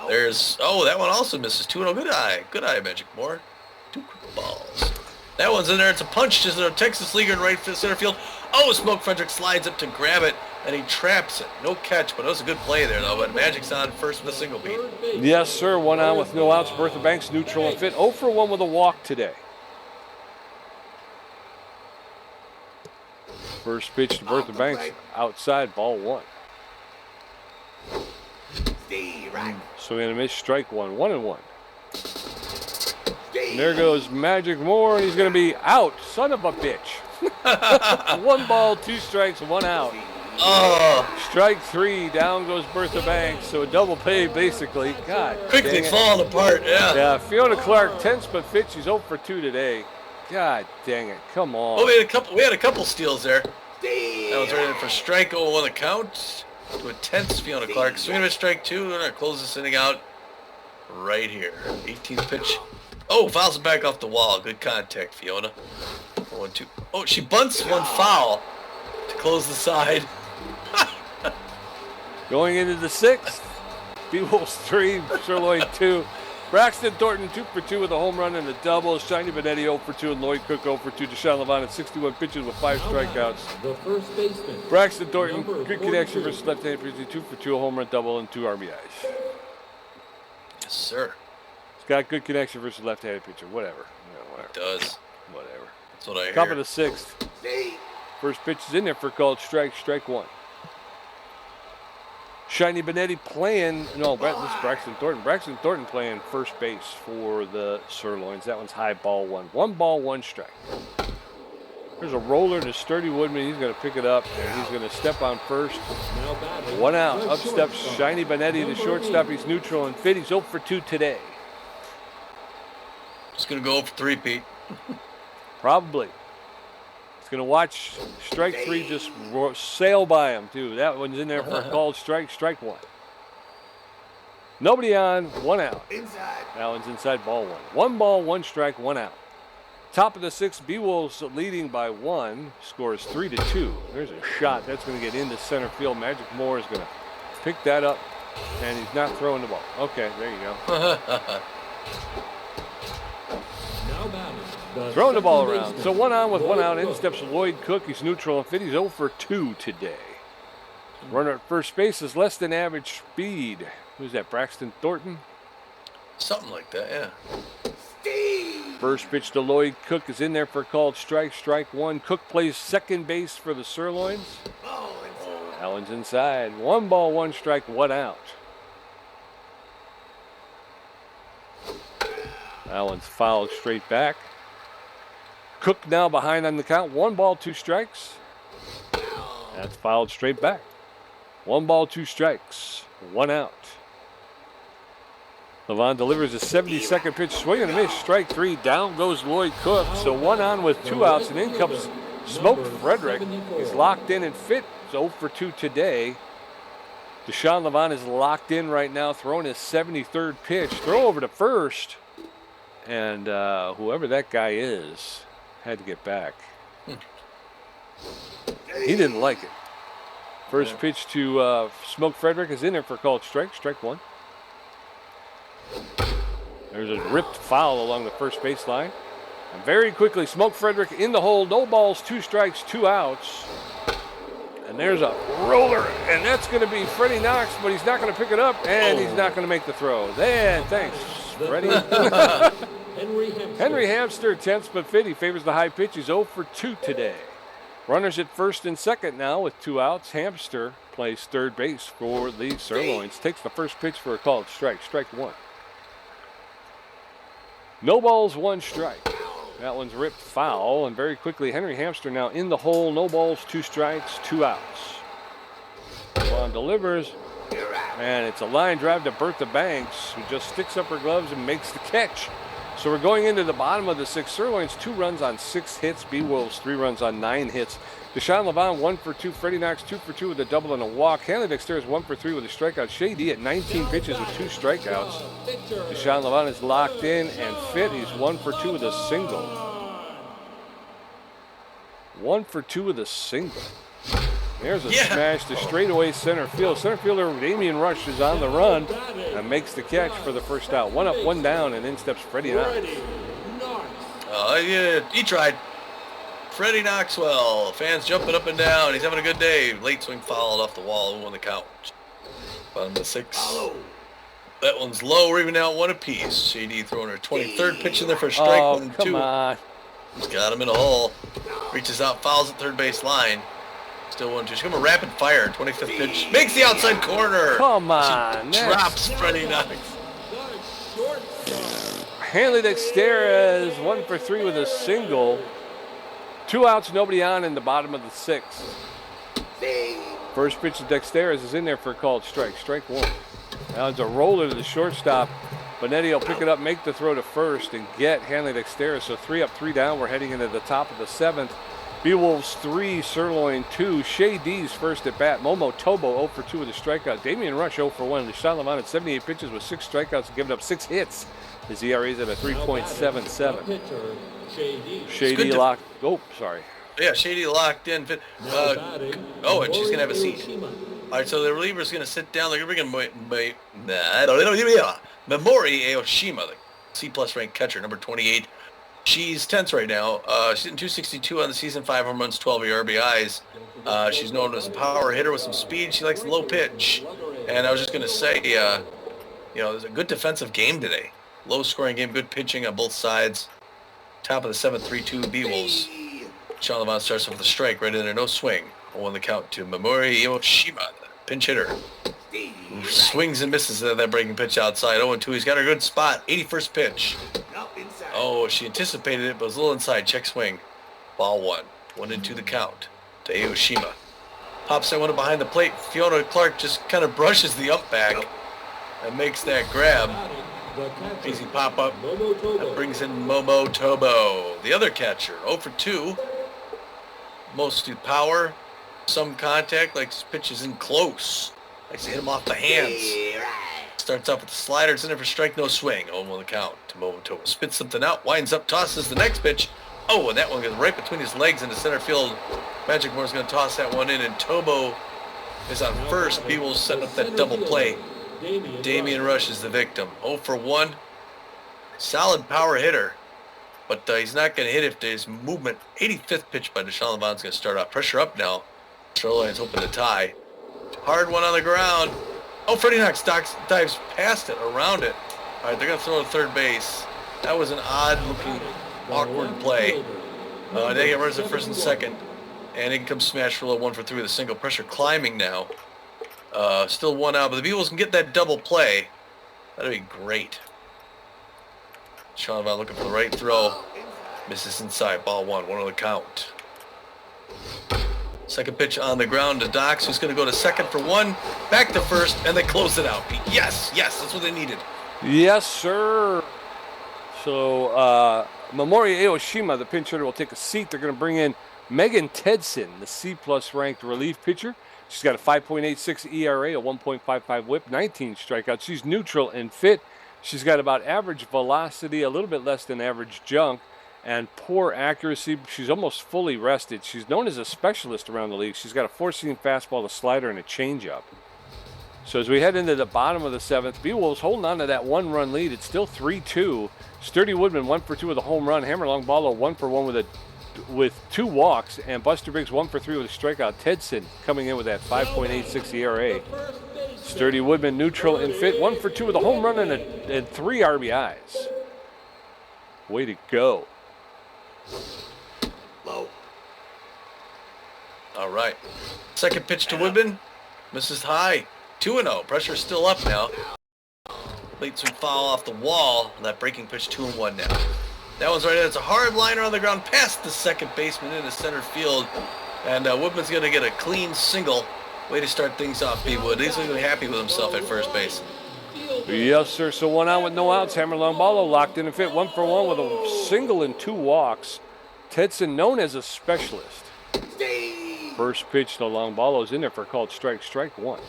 There's, oh, that one also misses. 2-0. Good eye. Good eye, Magic Moore. 2 quick balls. That one's in there. It's a punch. Just a Texas leaguer in right center field. Oh, Smoke Frederick slides up to grab it, and he traps it. No catch, but it was a good play there, though. But Magic's on first with a single beat. Yes, sir. 1 out with no outs. Bertha Banks neutral and fit. 0 for 1 with a walk today. First pitch to Bertha Banks, outside, ball 1. So we're going to miss strike 1, 1-1. And there goes Magic Moore, and he's going to be out. Son of a bitch. 1 ball, 2 strikes, 1 out. Oh. Strike 3, down goes Bertha Banks. So a double play, basically. God. Quickly falling apart, yeah. Yeah, Fiona Clark, tense but fit. She's 0 for 2 today. God dang it! Come on. Oh, we had a couple steals there. That was right in for strike 0-1 the count to a tense Fiona Clark. Swing and a strike 2. We're gonna close this inning out right here. 18th pitch. Oh, fouls it back off the wall. Good contact, Fiona. 1-2. Oh, she bunts 1 foul to close the side. Going into the 6th, Beewolves 3, Sirloin 2. Braxton Thornton 2 for 2 with a home run and a double. Shiny Benetti 0 for 2 and Lloyd Cook 0 for 2. Deshaun Levant at 61 pitches with 5 strikeouts. The first baseman. Braxton Thornton, good connection versus left-handed pitcher, 2 for 2, a home run double and 2 RBIs. Yes, sir. He's got good connection versus left-handed pitcher. Whatever. Whatever. Does. Whatever. That's what I hear. Top of the 6th. First pitch is in there for called strike 1. Shiny Benetti playing, no, this is Braxton Thornton. Braxton Thornton playing first base for the Sirloins. That one's high, ball 1. 1 ball, 1 strike. There's a roller to Sturdy Woodman. He's going to pick it up, and he's going to step on first. 1 out. Up steps Shiny Benetti, the shortstop. He's neutral and fit. He's 0 for 2 today. Just going to go for 3, Pete. Probably. Going to watch strike 3 just sail by him, too. That one's in there for a called strike 1. Nobody on, 1 out. Inside. That one's inside, ball 1. 1 ball, 1 strike, 1 out. Top of the 6th, Beewolves leading by 1, scores 3-2. There's a shot. That's going to get into center field. Magic Moore is going to pick that up, and he's not throwing the ball. Okay, there you go. Now batting. Throwing the ball around. So 1 on with 1 out. In steps Lloyd Cook. He's neutral and fit. He's 0 for 2 today. Runner at first base is less than average speed. Who's that, Braxton Thornton? Something like that, yeah. First pitch to Lloyd Cook is in there for a called strike 1. Cook plays second base for the Sirloins. Allen's inside. 1 ball, 1 strike, 1 out. That one's fouled straight back. Cook now behind on the count. 1 ball, 2 strikes. That's fouled straight back. 1 ball, 2 strikes. 1 out. Levon delivers a 72nd pitch. Swing and a miss. Strike 3. Down goes Lloyd Cook. So 1 on with 2 outs. And in comes Smoke Frederick. He's locked in and fit. He's 0 for 2 today. Deshaun Levon is locked in right now, throwing his 73rd pitch. Throw over to first. And whoever that guy is had to get back. He didn't like it. First pitch to Smoke Frederick is in there for a called strike. Strike 1. There's a ripped foul along the first baseline. And very quickly, Smoke Frederick in the hole. No balls, 2 strikes, 2 outs. And there's a roller, and that's going to be Freddie Knox, but he's not going to pick it up, and he's not going to make the throw. Then, thanks, Freddie. Henry Hamster attempts but fit. He favors the high pitch. He's 0 for 2 today. Runners at first and second now with 2 outs. Hamster plays third base for the Sirloins. Takes the first pitch for a called strike. Strike 1. No balls, 1 strike. That one's ripped foul, and very quickly Henry Hamster now in the hole. No balls, 2 strikes, 2 outs. Levon delivers, and it's a line drive to Bertha Banks, who just sticks up her gloves and makes the catch. So we're going into the bottom of the 6th. Sirloins 2 runs on 6 hits. Beewolves 3 runs on 9 hits. Deshaun Levon 1 for 2. Freddie Knox 2 for 2 with a double and a walk. Hanley Dexter is 1 for 3 with a strikeout. Shea D at 19 pitches with 2 strikeouts. Deshaun Levon is locked in and fit. He's 1 for 2 with a single. 1 for 2 with a single. There's a smash to straightaway center field. Center fielder Damian Rush is on the run and makes the catch for the first out. 1 up, 1 down, and in steps Freddie Knox. He tried. Freddie Knoxwell. Fans jumping up and down. He's having a good day. Late swing fouled off the wall. Who won the count? Bottom of the 6th. That one's low. We're even out 1 apiece. JD throwing her 23rd pitch in there for a strike. 1 come 2. on. He's got him in a hole. Reaches out, fouls at third base line. Still 1 2. She's coming rapid fire. 25th pitch. Makes the outside corner. Come on. She drops Freddie Knox. Hanley Dexter is 1 for 3 with a single. 2 outs, nobody on in the bottom of the 6th. First pitch to Dexter is in there for a called strike. Strike 1. Now it's a roller to the shortstop. Benetti will pick it up, make the throw to first, and get Hanley Dexter. So 3 up, 3 down. We're heading into the top of the 7th. Beewolves 3, Sirloin 2. Shea D's first at bat. Momo Tobo 0 for 2 with a strikeout. Damian Rush 0 for 1. Deshaun Levon at 78 pitches with 6 strikeouts and giving up 6 hits. His ERA is at a 3.77. Shady locked. Oh, sorry. Yeah, Shady locked in. And she's going to have a seat. All right, so the reliever's going to sit down. They're going to bring in Memori Aoshima, the C-plus ranked catcher, number 28. She's 10th right now. She's hitting 262 on the season, 5 home runs, 12 RBIs. She's known as a power hitter with some speed. She likes the low pitch. And I was just going to say, there's a good defensive game today. Low-scoring game, good pitching on both sides. Top of the 7th, 3-2 Beewolves. Sean Levon starts with a strike right in there, no swing. 0-1 the count to Memori Aoshima, the pinch hitter. Swings and misses at that breaking pitch outside. 0-2. He's got a good spot. 81st pitch. Oh, she anticipated it, but it was a little inside. Check swing. Ball 1. 1-2 the count to Aoshima. Pops that one up behind the plate. Fiona Clark just kind of brushes the up back and makes that grab. Easy pop-up. That brings in Momo Tobo, the other catcher. 0 for 2. Mostly power. Some contact. Likes pitches in close. Likes to hit him off the hands. Starts off with the slider. It's in there for strike, no swing. 0-1 the count to Momo Tobo. Spits something out. Winds up, tosses the next pitch. Oh, and that one goes right between his legs in the center field. Magic Moore's going to toss that one in, and Tobo is on first. Beewolves setting up that double play. Damian Rush is the victim. 0 for 1. Solid power hitter. But he's not going to hit if there's movement. 85th pitch by Deshaun Levon's going to start off. Pressure up now. Sirloin's hoping to tie. Hard one on the ground. Oh, Freddie Knox dives past it, around it. All right, they're going to throw to third base. That was an odd-looking, awkward play. They get runners at first and second. And in comes smash for a 1 for 3 with a single. Pressure climbing now. Still 1 out, but the Beewolves can get that double play. That'd be great. Sean Vaughn looking for the right throw. Misses inside. Ball one. 1 on the count. Second pitch on the ground to Dox, who's going to go to second for 1. Back to first, and they close it out. Yes, that's what they needed. Yes, sir. So Mamori Aoshima, the pinch hitter, will take a seat. They're going to bring in Megan Tedson, the C-plus ranked relief pitcher. She's got a 5.86 ERA, a 1.55 whip, 19 strikeouts. She's neutral and fit. She's got about average velocity, a little bit less than average junk, and poor accuracy. She's almost fully rested. She's known as a specialist around the league. She's got a 4-seam fastball, a slider, and a changeup. So as we head into the bottom of the 7th, Beewolves holding on to that 1-run lead. It's still 3-2. Sturdy Woodman 1 for 2 with a home run. Hammer Longballo 1 for 1 with 2 walks, and Buster Biggs 1 for 3 with a strikeout. Tedson coming in with that 5.86 ERA. Sturdy Woodman neutral and fit, 1 for 2 with a home run and 3 RBIs. Way to go. Low. All right. Second pitch to Woodman. Misses high. 2-0. Pressure's still up now. Late swing foul off the wall. That breaking pitch 2-1 now. That one's right in. It's a hard liner on the ground past the second baseman into center field. And Woodman's going to get a clean single. Way to start things off, B. Wood. He's going to be happy with himself at first base. Yes, sir. So 1 out with no outs. Hammer Longballo locked in and fit, 1 for 1 with a single and 2 walks. Tedson known as a specialist. First pitch to Longballo's in there for a called strike. Strike 1.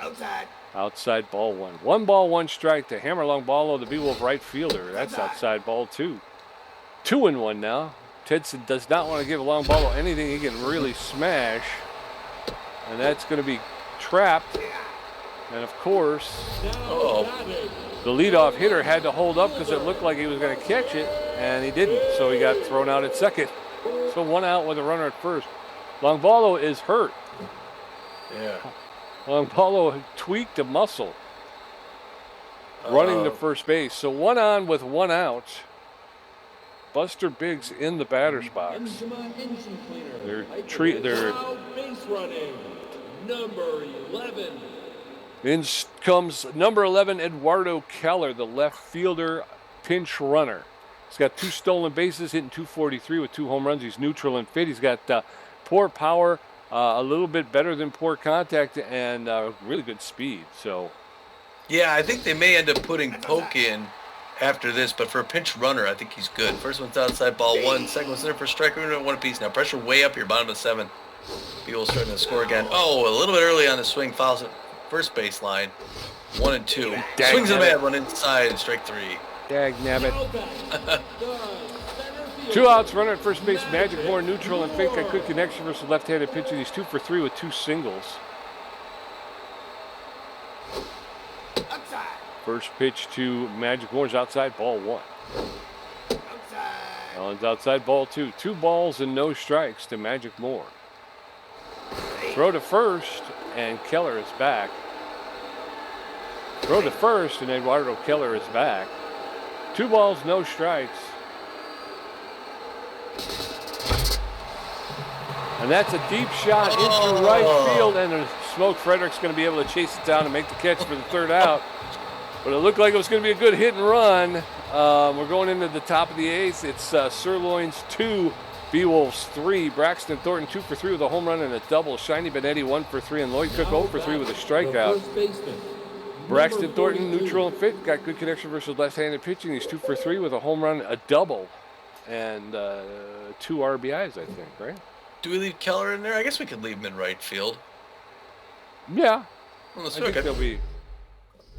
Outside. Outside ball 1. 1 ball, 1 strike to Hammer Longballo, the Beewolf right fielder. That's outside ball 2. 2-1 now. Tedson does not want to give Longballo anything he can really smash. And that's going to be trapped. And of course, the leadoff hitter had to hold up because it looked like he was going to catch it, and he didn't. So he got thrown out at second. So 1 out with a runner at first. Longballo is hurt. Yeah. Longballo tweaked a muscle running to first base. So 1 on with 1 out. Buster Biggs in the batter's box. They're base running. Number 11. In comes number 11, Eduardo Keller, the left fielder pinch runner. He's got 2 stolen bases, hitting .243 with 2 home runs. He's neutral and fit. He's got poor power, a little bit better than poor contact, and really good speed. So, yeah, I think they may end up putting Polk in after this, but for a pinch runner, I think he's good. First one's outside ball 1, second one's in for a strike. We're going to 1 apiece now. Pressure way up here, bottom of the 7th. People starting to score again. Oh, a little bit early on the swing, fouls at first base line. 1 and 2. Swings and a bad one inside, strike 3. Dagnabbit. 2 outs, runner at first base. Magic Moore neutral and fake. Got good connection versus left-handed pitcher. He's 2 for 3 with 2 singles. Outside. First pitch to Magic Moore's outside ball 1. Outside. Allen's outside ball 2. 2 balls and no strikes to Magic Moore. Throw to first, and Keller is back. Throw to first, and Eduardo Keller is back. 2 balls, no strikes. And that's a deep shot into right field, and Smoke Frederick's going to be able to chase it down and make the catch for the 3rd out. But it looked like it was going to be a good hit and run. We're going into the top of the 8th. It's Sirloins 2, Beewolves 3. Braxton Thornton 2 for 3 with a home run and a double. Shiny Benetti 1 for 3, and Lloyd Cook 0 for 3 with a strikeout. Braxton Thornton neutral and fit. Got good connection versus left-handed pitching. He's 2 for 3 with a home run, a double, and 2 RBIs, I think, right? Do we leave Keller in there? I guess we could leave him in right field. Yeah. Well, let's I think they'll be.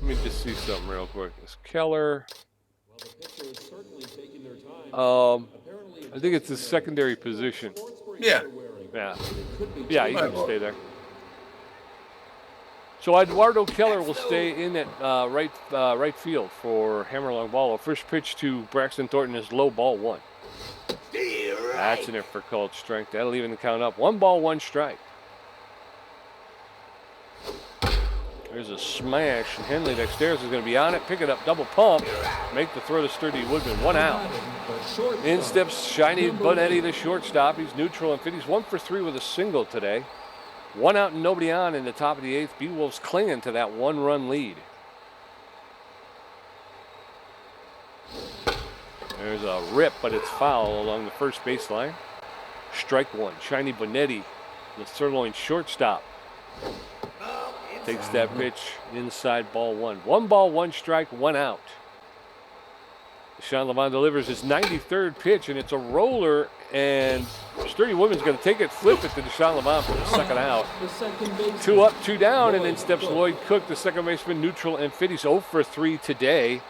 Let me just see something real quick. Is Keller? I think it's his secondary position. Yeah. Yeah. Yeah, he can stay there. So Eduardo Keller will stay in at right field for Hammer Longballo. First pitch to Braxton Thornton is low ball 1. That's in there for called strike. That'll even count up. 1 ball, 1 strike. There's a smash. Henley Dexteris is going to be on it. Pick it up, double pump. Make the throw to Sturdy Woodman. 1 out. In steps Shiny Bonetti, the shortstop. He's neutral and fit. He's 1 for 3 with a single today. 1 out and nobody on in the top of the 8th. Beewolves clinging to that 1-run lead. There's a rip, but it's foul along the first baseline. Strike one. Shiny Bonetti, the Sirloin shortstop, takes that pitch inside ball one. 1 ball, 1 strike, 1 out. Deshaun Levant delivers his 93rd pitch, and it's a roller, and Sturdy Women's going to take it, flip it to Deshaun Levant for the second out. 2 up, 2 down, and in steps Lloyd Cook, the second baseman, neutral, and fit. He's 0 for 3 today.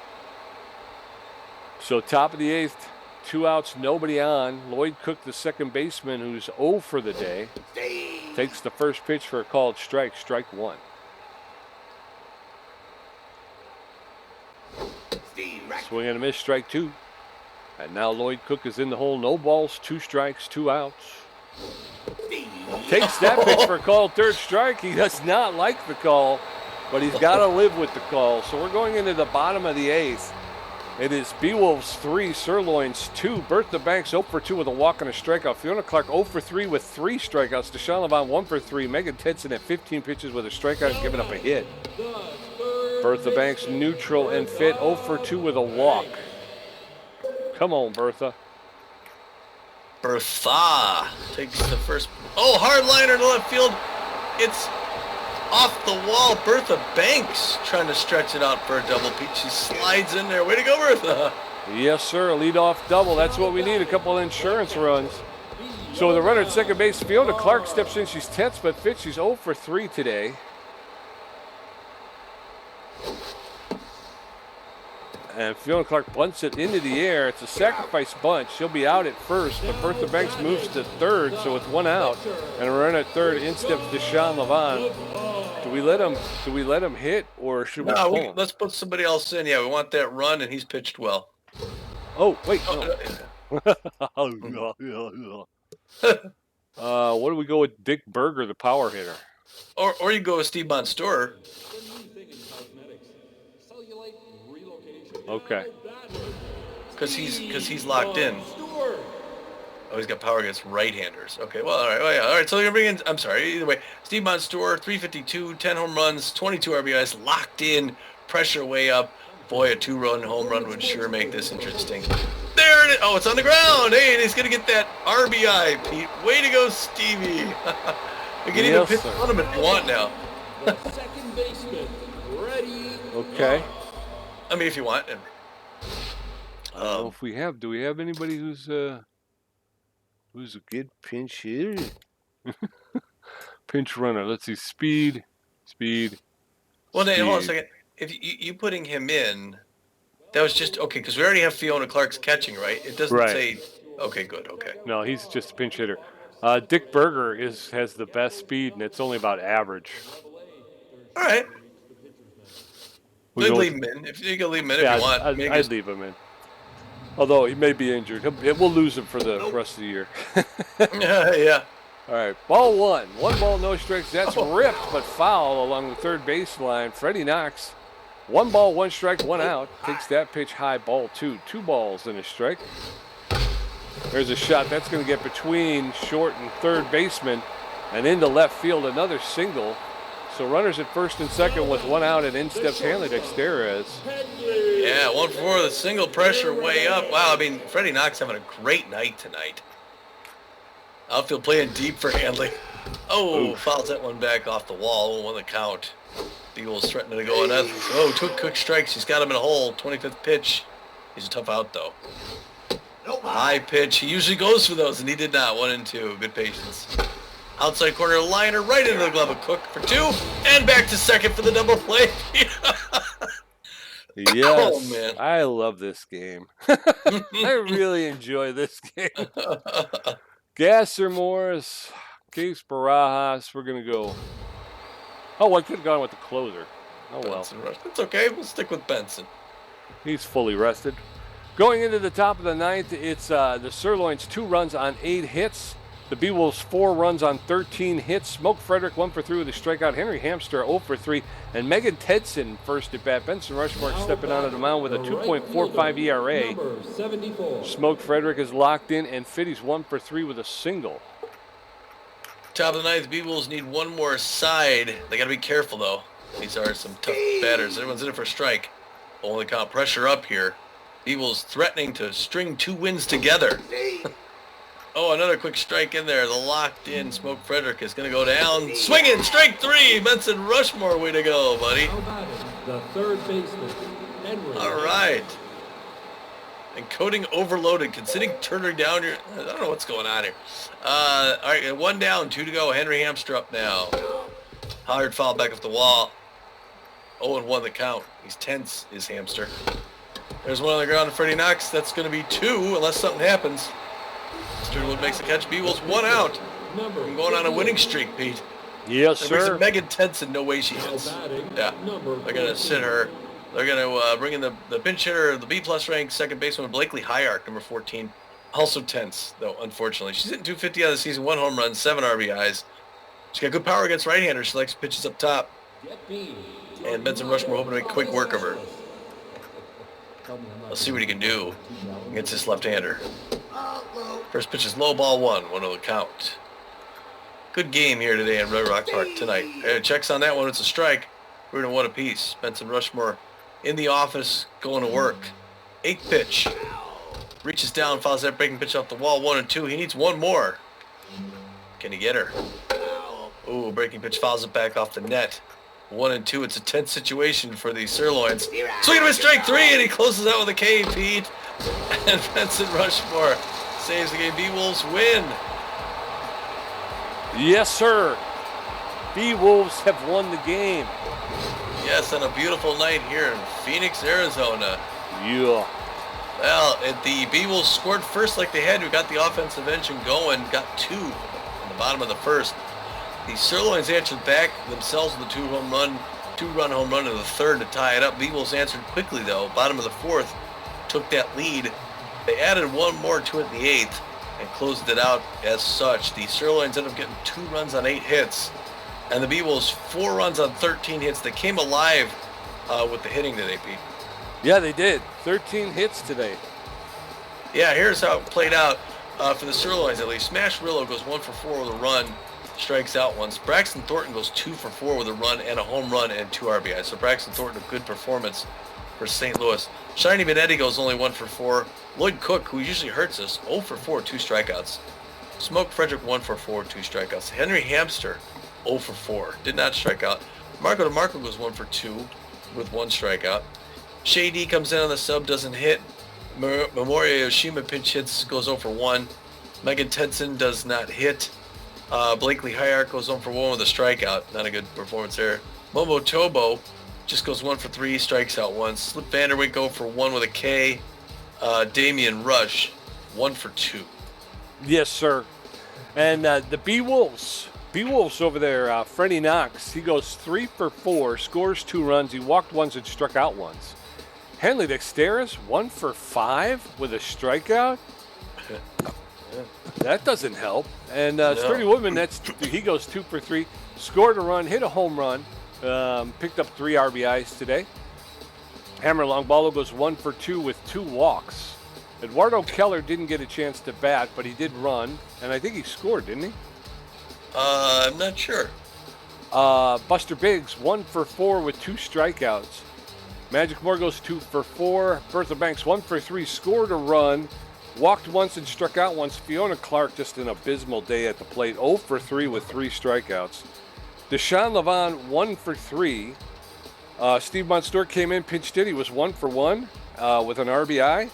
So top of the 8th, 2 outs, nobody on. Lloyd Cook, the second baseman, who's 0 for the day, takes the first pitch for a called strike, strike one. Swing and a miss, strike two. And now Lloyd Cook is in the hole. No balls, 2 strikes, 2 outs. Takes that pitch for a called third strike. He does not like the call, but he's got to live with the call. So we're going into the bottom of the 8th. It is Beewolves 3, Sirloins 2. Bertha Banks 0 for 2 with a walk and a strikeout. Fiona Clark 0 for 3 with 3 strikeouts. Deshaun Levant 1 for 3. Megan Tedson at 15 pitches with a strikeout and giving up a hit. Bertha Banks neutral and fit 0 for 2 with a walk. Come on, Bertha. Bertha takes the first. Oh, hard liner to left field. It's off the wall. Bertha Banks trying to stretch it out for a double peach. She slides in there. Way to go, Bertha. Yes, sir. A leadoff double. That's what we need. A couple of insurance runs. So with a runner at second base, Fiona Clark steps in. She's tense but fit. She's 0 for 3 today. And Fiona Clark bunts it into the air. It's a sacrifice bunt. She'll be out at first, but Bertha Banks moves to third, so with 1 out and a run at third, in steps Deshaun Levant. Do we let him hit, or should we pull him? Let's put somebody else in. Yeah, we want that run, and he's pitched well. Oh, wait. What do we go with Dick Berger, the power hitter? Or you go with Steve Monstour. Okay. Because he's locked in. Oh, he's got power against right-handers. Okay, well, all right. Oh, yeah. All right, so you're going to bring in, I'm sorry, either way, Steve Monstour, 352, 10 home runs, 22 RBIs, locked in, pressure way up. Boy, a 2-run home run would sure make this interesting. There it is. Oh, it's on the ground. Hey, and he's going to get that RBI, Pete. Way to go, Stevie. You can even pitch on him if you want now. The second baseman, ready. Okay. I mean, if you want. If we have, do we have anybody who's a good pinch hitter? Pinch runner. Let's see. Speed. Well, then, hold on a second. If you putting him in, that was just okay because we already have Fiona Clark's catching, right? It doesn't say. Okay, good. Okay. No, he's just a pinch hitter. Dick Berger has the best speed, and it's only about average. All right. Leave him in. If you can leave him in if you want. I'd leave him in. Although he may be injured. We'll lose him for the rest of the year. Yeah. All right, ball 1. 1 ball, no strikes. That's ripped, but foul along the third baseline. Freddie Knox, 1 ball, 1 strike, 1 out. Takes that pitch high, ball 2. 2 balls and a strike. There's a shot. That's going to get between short and third baseman and into left field. Another single. So runners at first and second with 1 out, and in steps Hanley Dexterez. Yeah, 1 for 4, the single pressure way up. Wow, I mean, Freddie Knox having a great night tonight. Outfield playing deep for Hanley. Oh, oof. Fouls that one back off the wall. Won the count. Beewolves threatening to go another. Oh, took quick strikes. He's got him in a hole. 25th pitch. He's a tough out, though. High pitch. He usually goes for those, and he did not. 1 and 2. Good patience. Outside corner liner right into the glove of Cook for 2, and back to second for the double play. Yes, oh, man. I love this game. I really enjoy this game. Gasser, Morris, Case Barajas. We're going to go. Oh, I could have gone with the closer. Oh, well. It's okay. We'll stick with Benson. He's fully rested. Going into the top of the 9th, it's the Sirloins 2 runs on 8 hits. The Beewolves 4 runs on 13 hits. Smoke Frederick 1 for 3 with a strikeout. Henry Hamster 0 for 3. And Megan Tedson first at bat. Benson Rushmark stepping onto the mound with a 2.45 ERA. Smoke Frederick is locked in, and Fitty's 1 for 3 with a single. Top of the 9th, Beewolves need 1 more side. They got to be careful, though. These are some tough batters. Everyone's in it for a strike. Only count. Pressure up here. Beewolves threatening to string 2 wins together. Oh, another quick strike in there. The locked-in Smoke Frederick is going to go down. Swinging, strike 3. Benson Rushmore, way to go, buddy. How about it? The third baseman, Henry. All right. Encoding overloaded. Considering turning down your... I don't know what's going on here. All right, 1 down, 2 to go. Henry Hamster up now. Hard foul back off the wall. 0-1 the count. He's tense, is Hamster. There's one on the ground to Freddie Knox. That's going to be 2 unless something happens. Sturwood makes the catch. Beewolves 1 out. I'm going on a winning streak, Pete. Yes, There's sir. Megan Tenson, no way she hits. Yeah, they're going to sit her. They're going to bring in the pinch hitter, the B-plus ranked second baseman, Blakely Hyark, number 14. Also tense, though, unfortunately. She's hitting 250 out of the season, 1 home run, 7 RBIs. She's got good power against right-handers. She likes pitches up top. And Benson Rushmore hoping to make quick work of her. Let's see what he can do against this left-hander. First pitch is low, ball 1 of the count. Good game here today in Red Rock Park tonight. Checks on that one. It's a strike. We're going to 1 apiece. Benson Rushmore in the office going to work. 8th pitch. Reaches down, fouls that breaking pitch off the wall. 1 and 2. He needs 1 more. Can he get her? Ooh, breaking pitch fouls it back off the net. 1 and 2. It's a tense situation for the Sirloins. Swinging with strike 3, and he closes out with a K, Pete. And Benson Rushmore saves the game. Beewolves win. Yes, sir. Beewolves have won the game. Yes, on a beautiful night here in Phoenix, Arizona. Yeah. Well, the Beewolves scored first like they had to. Got the offensive engine going. Got 2 in the bottom of the first. The Sirloins answered back themselves with a 2-run home run in the third to tie it up. Beewolves answered quickly, though. Bottom of the fourth, took that lead. They added 1 more to it in the 8th and closed it out as such. The Sirloins ended up getting 2 runs on 8 hits. And the Beewolves 4 runs on 13 hits. They came alive with the hitting today, Pete. Yeah, they did. 13 hits today. Yeah, here's how it played out for the Sirloins at least. Smash Rillo goes 1 for 4 with a run, strikes out once. Braxton Thornton goes 2 for 4 with a run and a home run and 2 RBIs. So Braxton Thornton, a good performance for St. Louis. Shiny Benetti goes only 1 for 4. Lloyd Cook, who usually hurts us, 0 for 4, 2 strikeouts. Smoke Frederick 1 for 4, 2 strikeouts. Henry Hamster 0 for 4, did not strike out. Marco DeMarco goes 1 for 2 with 1 strikeout. Shady comes in on the sub, doesn't hit. Memoria Yoshima pinch hits, goes 0 for 1. Megan Tenson does not hit. Blakely Hyark goes 0 for 1 with a strikeout. Not a good performance there. Momo Tobo just goes 1 for 3, strikes out once. Slip Vanderwijk 0 for 1 with a K. Damian Rush 1 for 2. Yes, sir. And the Beewolves over there, Freddie Knox, he goes 3 for 4, scores 2 runs. He walked once and struck out once. Henley Dexteris, 1 for 5 with a strikeout. That doesn't help. And Sturdy Woodman, he goes 2 for 3, scored a run, hit a home run, picked up 3 RBIs today. Hammer Longballo goes 1 for 2 with 2 walks. Eduardo Keller didn't get a chance to bat, but he did run, and I think he scored, didn't he? I'm not sure. Buster Biggs, 1 for 4 with 2 strikeouts. Magic Moore goes 2 for 4. Bertha Banks, 1 for 3, scored a run, walked once and struck out once. Fiona Clark, just an abysmal day at the plate, 0 for 3 with 3 strikeouts. Deshaun Levon, 1 for 3. Steve Monstour came in, pinched hit. He was 1 for 1 with an RBI.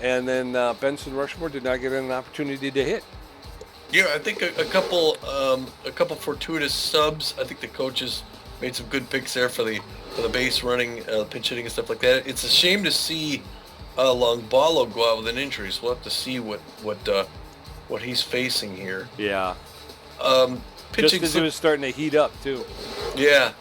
And then Benson Rushmore did not get an opportunity to hit. Yeah, I think a couple fortuitous subs. I think the coaches made some good picks there for the base running, pinch hitting and stuff like that. It's a shame to see Longballo go out with an injury. So we'll have to see what he's facing here. Yeah. Pitching just as it was starting to heat up too. Yeah.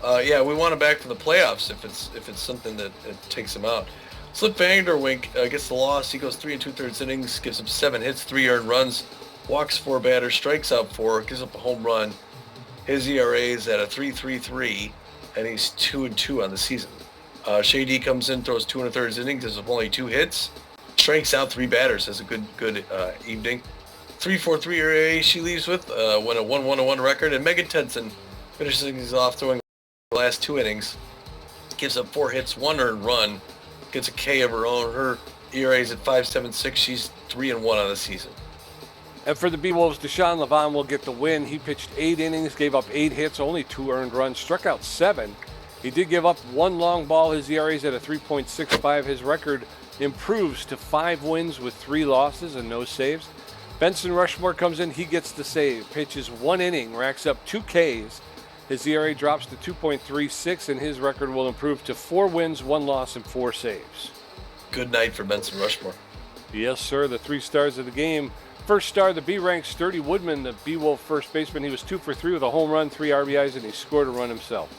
Yeah, we want him back for the playoffs if it's something that takes him out. Slip Vanderwijk gets the loss. He goes 3 2/3 innings, gives up 7 hits, 3 earned runs, walks 4 batters, strikes out 4, gives up a home run. His ERA is at a 3.33, and he's 2-2 on the season. Shady comes in, throws 2 1/3 innings, gives up only 2 hits, strikes out 3 batters, has a good evening. 3.43 ERA she leaves with, won a 1-1-1 record, and Megan Tenson finishes things off throwing the last 2 innings, gives up 4 hits, 1 earned run, gets a K of her own. Her ERA is at 5.76. She's 3-1 on the season. And for the Beewolves, Deshaun Levon will get the win. He pitched 8 innings, gave up 8 hits, only 2 earned runs, struck out 7. He did give up 1 long ball. His ERA is at a 3.65. His record improves to 5 wins with 3 losses and no saves. Benson Rushmore comes in. He gets the save. Pitches 1 inning, racks up 2 Ks. His ERA drops to 2.36, and his record will improve to 4 wins, 1 loss, and 4 saves. Good night for Benson Rushmore. Yes, sir. The 3 stars of the game. First star, the B-ranked Sturdy Woodman, the B-Wolf first baseman. He was 2 for 3 with a home run, 3 RBIs, and he scored a run himself.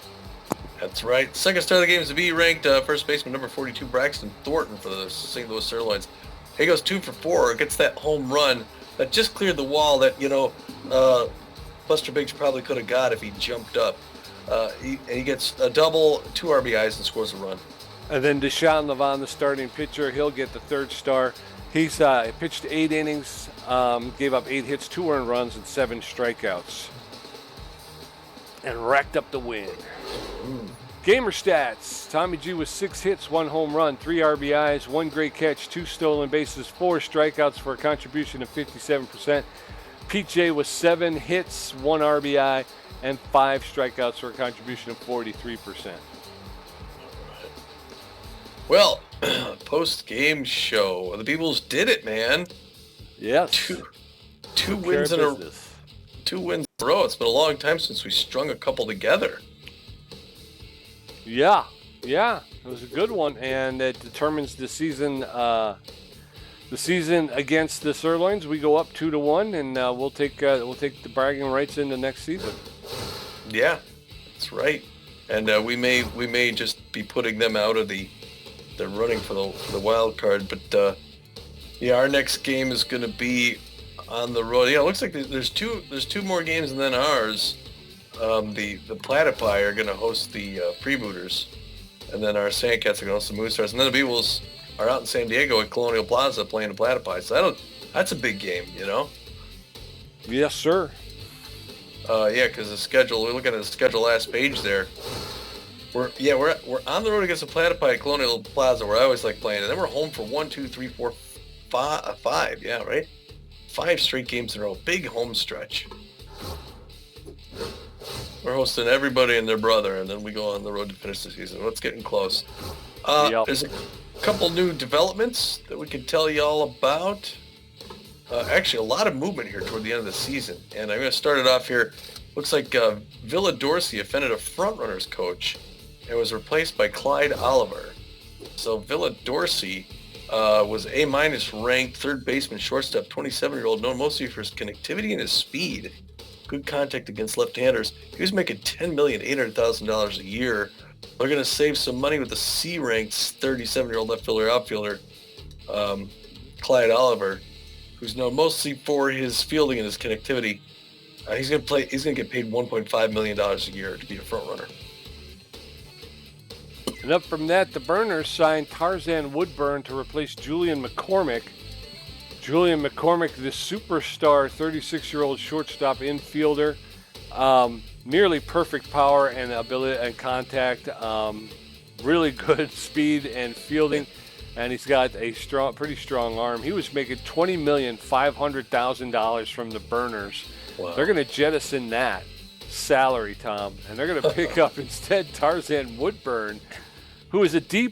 That's right. Second star of the game is the B-ranked first baseman, number 42, Braxton Thornton for the St. Louis Sirloins. He goes 2 for 4, gets that home run that just cleared the wall that, Buster Biggs probably could have got if he jumped up. He gets a double, 2 RBIs, and scores a run. And then Deshaun Levon, the starting pitcher, he'll get the 3rd star. He's pitched 8 innings, gave up 8 hits, 2 earned runs, and 7 strikeouts. And racked up the win. Gamer stats. Tommy G with 6 hits, 1 home run, 3 RBIs, 1 great catch, 2 stolen bases, 4 strikeouts for a contribution of 57%. Pete J with 7 hits, 1 RBI, and 5 strikeouts for a contribution of 43%. Well, post-game show. The Beewolves did it, man. Yes. Two wins in a row. It's been a long time since we strung a couple together. Yeah, it was a good one, and it determines the season. The season against the Sirloins, we go up 2-1, and we'll take the bragging rights into next season. Yeah, that's right. And we may just be putting them out of the running for the wild card. But our next game is going to be on the road. Yeah, it looks like there's two more games than ours. The Platypi are going to host the Freebooters, and then our Sandcats are going to host the Moose Stars, and then the Beewolves are out in San Diego at Colonial Plaza playing the Platypi. So that's a big game, Yes, sir. Because the schedule. We're looking at the schedule last page there. We're on the road against the Platypi at Colonial Plaza, where I always like playing, and then we're home for 1, 2, 3, 4, 5. Yeah, right. 5 straight games in a row. Big home stretch. We're hosting everybody and their brother, and then we go on the road to finish the season. It's getting close. Yep. There's a couple new developments that we can tell you all about. Actually, a lot of movement here toward the end of the season. And I'm going to start it off here. Looks like Villa Dorsey offended a front-runners coach and was replaced by Clyde Oliver. So Villa Dorsey was A- ranked third baseman, shortstop, 27-year-old, known mostly for his connectivity and his speed. Good contact against left-handers. He was making $10,800,000 a year. They're going to save some money with the C-ranked 37-year-old left fielder outfielder, Clyde Oliver, who's known mostly for his fielding and his connectivity. He's going to get paid $1.5 million a year to be a front runner. And up from that, the Burners signed Tarzan Woodburn to replace Julian McCormick. Julian McCormick, the superstar 36-year-old shortstop infielder, nearly perfect power and ability and contact, really good speed and fielding, and he's got a pretty strong arm. He was making $20,500,000 from the Burners. Wow. They're going to jettison that salary, Tom, and they're going to pick up instead Tarzan Woodburn, who is a D+.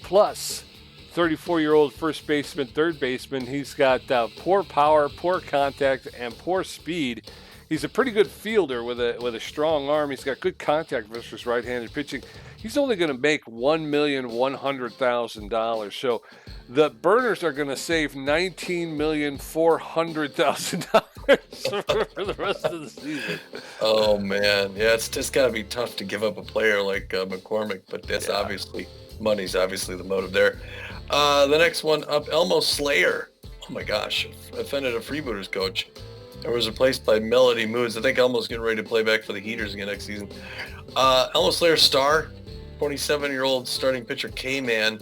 34-year-old first baseman, third baseman. He's got poor power, poor contact, and poor speed. He's a pretty good fielder with a strong arm. He's got good contact versus right-handed pitching. He's only going to make $1,100,000. So the Burners are going to save $19,400,000 for the rest of the season. Oh man, yeah, it's just got to be tough to give up a player like McCormick, but that's obviously money's obviously the motive there. The next one up, Elmo Slayer. Oh my gosh, offended a Freebooters coach and was replaced by Melody Moods. I think Elmo's getting ready to play back for the Heaters again next season. Elmo Slayer star, 27-year-old starting pitcher K-Man,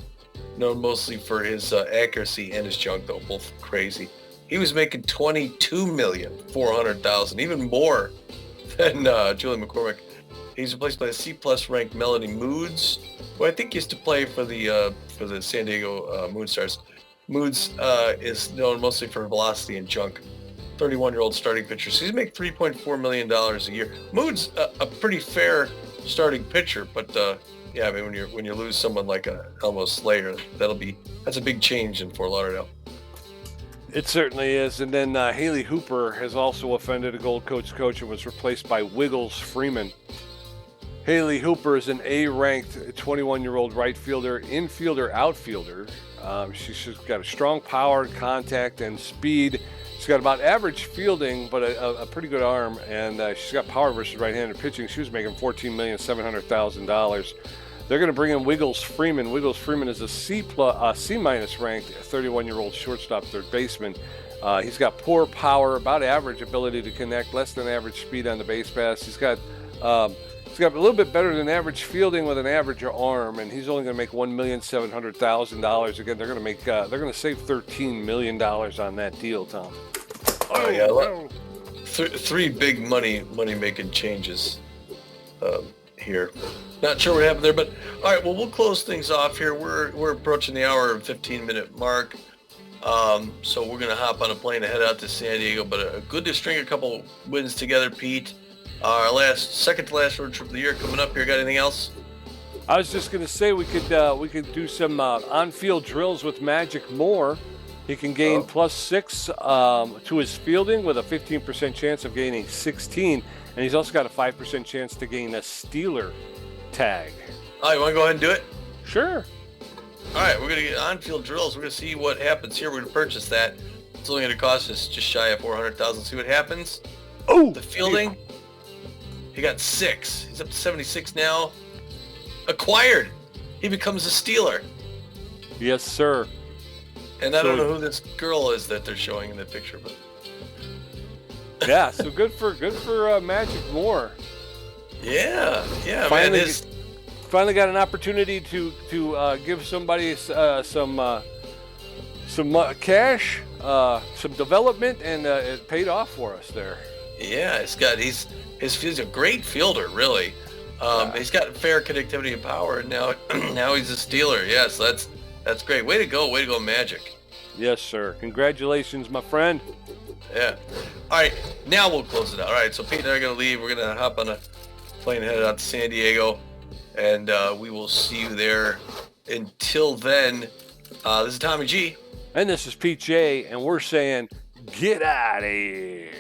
known mostly for his accuracy and his junk, though, both crazy. He was making $22,400,000, even more than Julian McCormick. He's replaced by a C-plus ranked Melanie Moods, who I think used to play for the San Diego Moonstars. Moods is known mostly for velocity and junk. 31-year-old starting pitcher. So he's making $3.4 million a year. Moods a pretty fair starting pitcher, but yeah, I mean when you lose someone like Elmo Slayer, that's a big change in Fort Lauderdale. It certainly is. And then Haley Hooper has also offended a Gold Coast coach and was replaced by Wiggles Freeman. Haley Hooper is an A-ranked 21-year-old right fielder, infielder, outfielder. She's got a strong power, contact, and speed. She's got about average fielding, but a pretty good arm, and she's got power versus right-handed pitching. She was making $14,700,000. They're going to bring in Wiggles Freeman. Wiggles Freeman is a C-minus ranked 31-year-old shortstop, third baseman. He's got poor power, about average ability to connect, less than average speed on the base pass. He's got a little bit better than average fielding with an average arm, and he's only going to make $1,700,000. Again, they're going to save $13 million on that deal, Tom. Oh yeah, three big money making changes here. Not sure what happened there, but all right. Well, we'll close things off here. We're approaching the hour and 15-minute mark, so we're gonna hop on a plane and head out to San Diego. But good to string a couple wins together, Pete. Our second to last road trip of the year coming up here. Got anything else? I was just going to say we could do some on-field drills with Magic Moore. He can gain +6 to his fielding with a 15% chance of gaining 16, and he's also got a 5% chance to gain a Steeler tag. Oh, you want to go ahead and do it? Sure. All right, we're going to get on-field drills. We're going to see what happens here. We're going to purchase that. It's only going to cost us just shy of $400,000. See what happens. Oh, the fielding. He got 6. He's up to 76 now. Acquired. He becomes a Steeler. Yes, sir. And I don't know who this girl is that they're showing in the picture, but yeah, so good for Magic Moore. Yeah, finally got an opportunity to give somebody some cash, some development, and it paid off for us there. Yeah, he's a great fielder, really. He's got fair connectivity and power, and now he's a Steeler. Yes, that's great. Way to go, Magic. Yes, sir. Congratulations, my friend. Yeah. All right, now we'll close it out. All right, so Pete and I are going to leave. We're going to hop on a plane and head out to San Diego, and we will see you there. Until then, this is Tommy G. And this is Pete J, and we're saying, get out of here.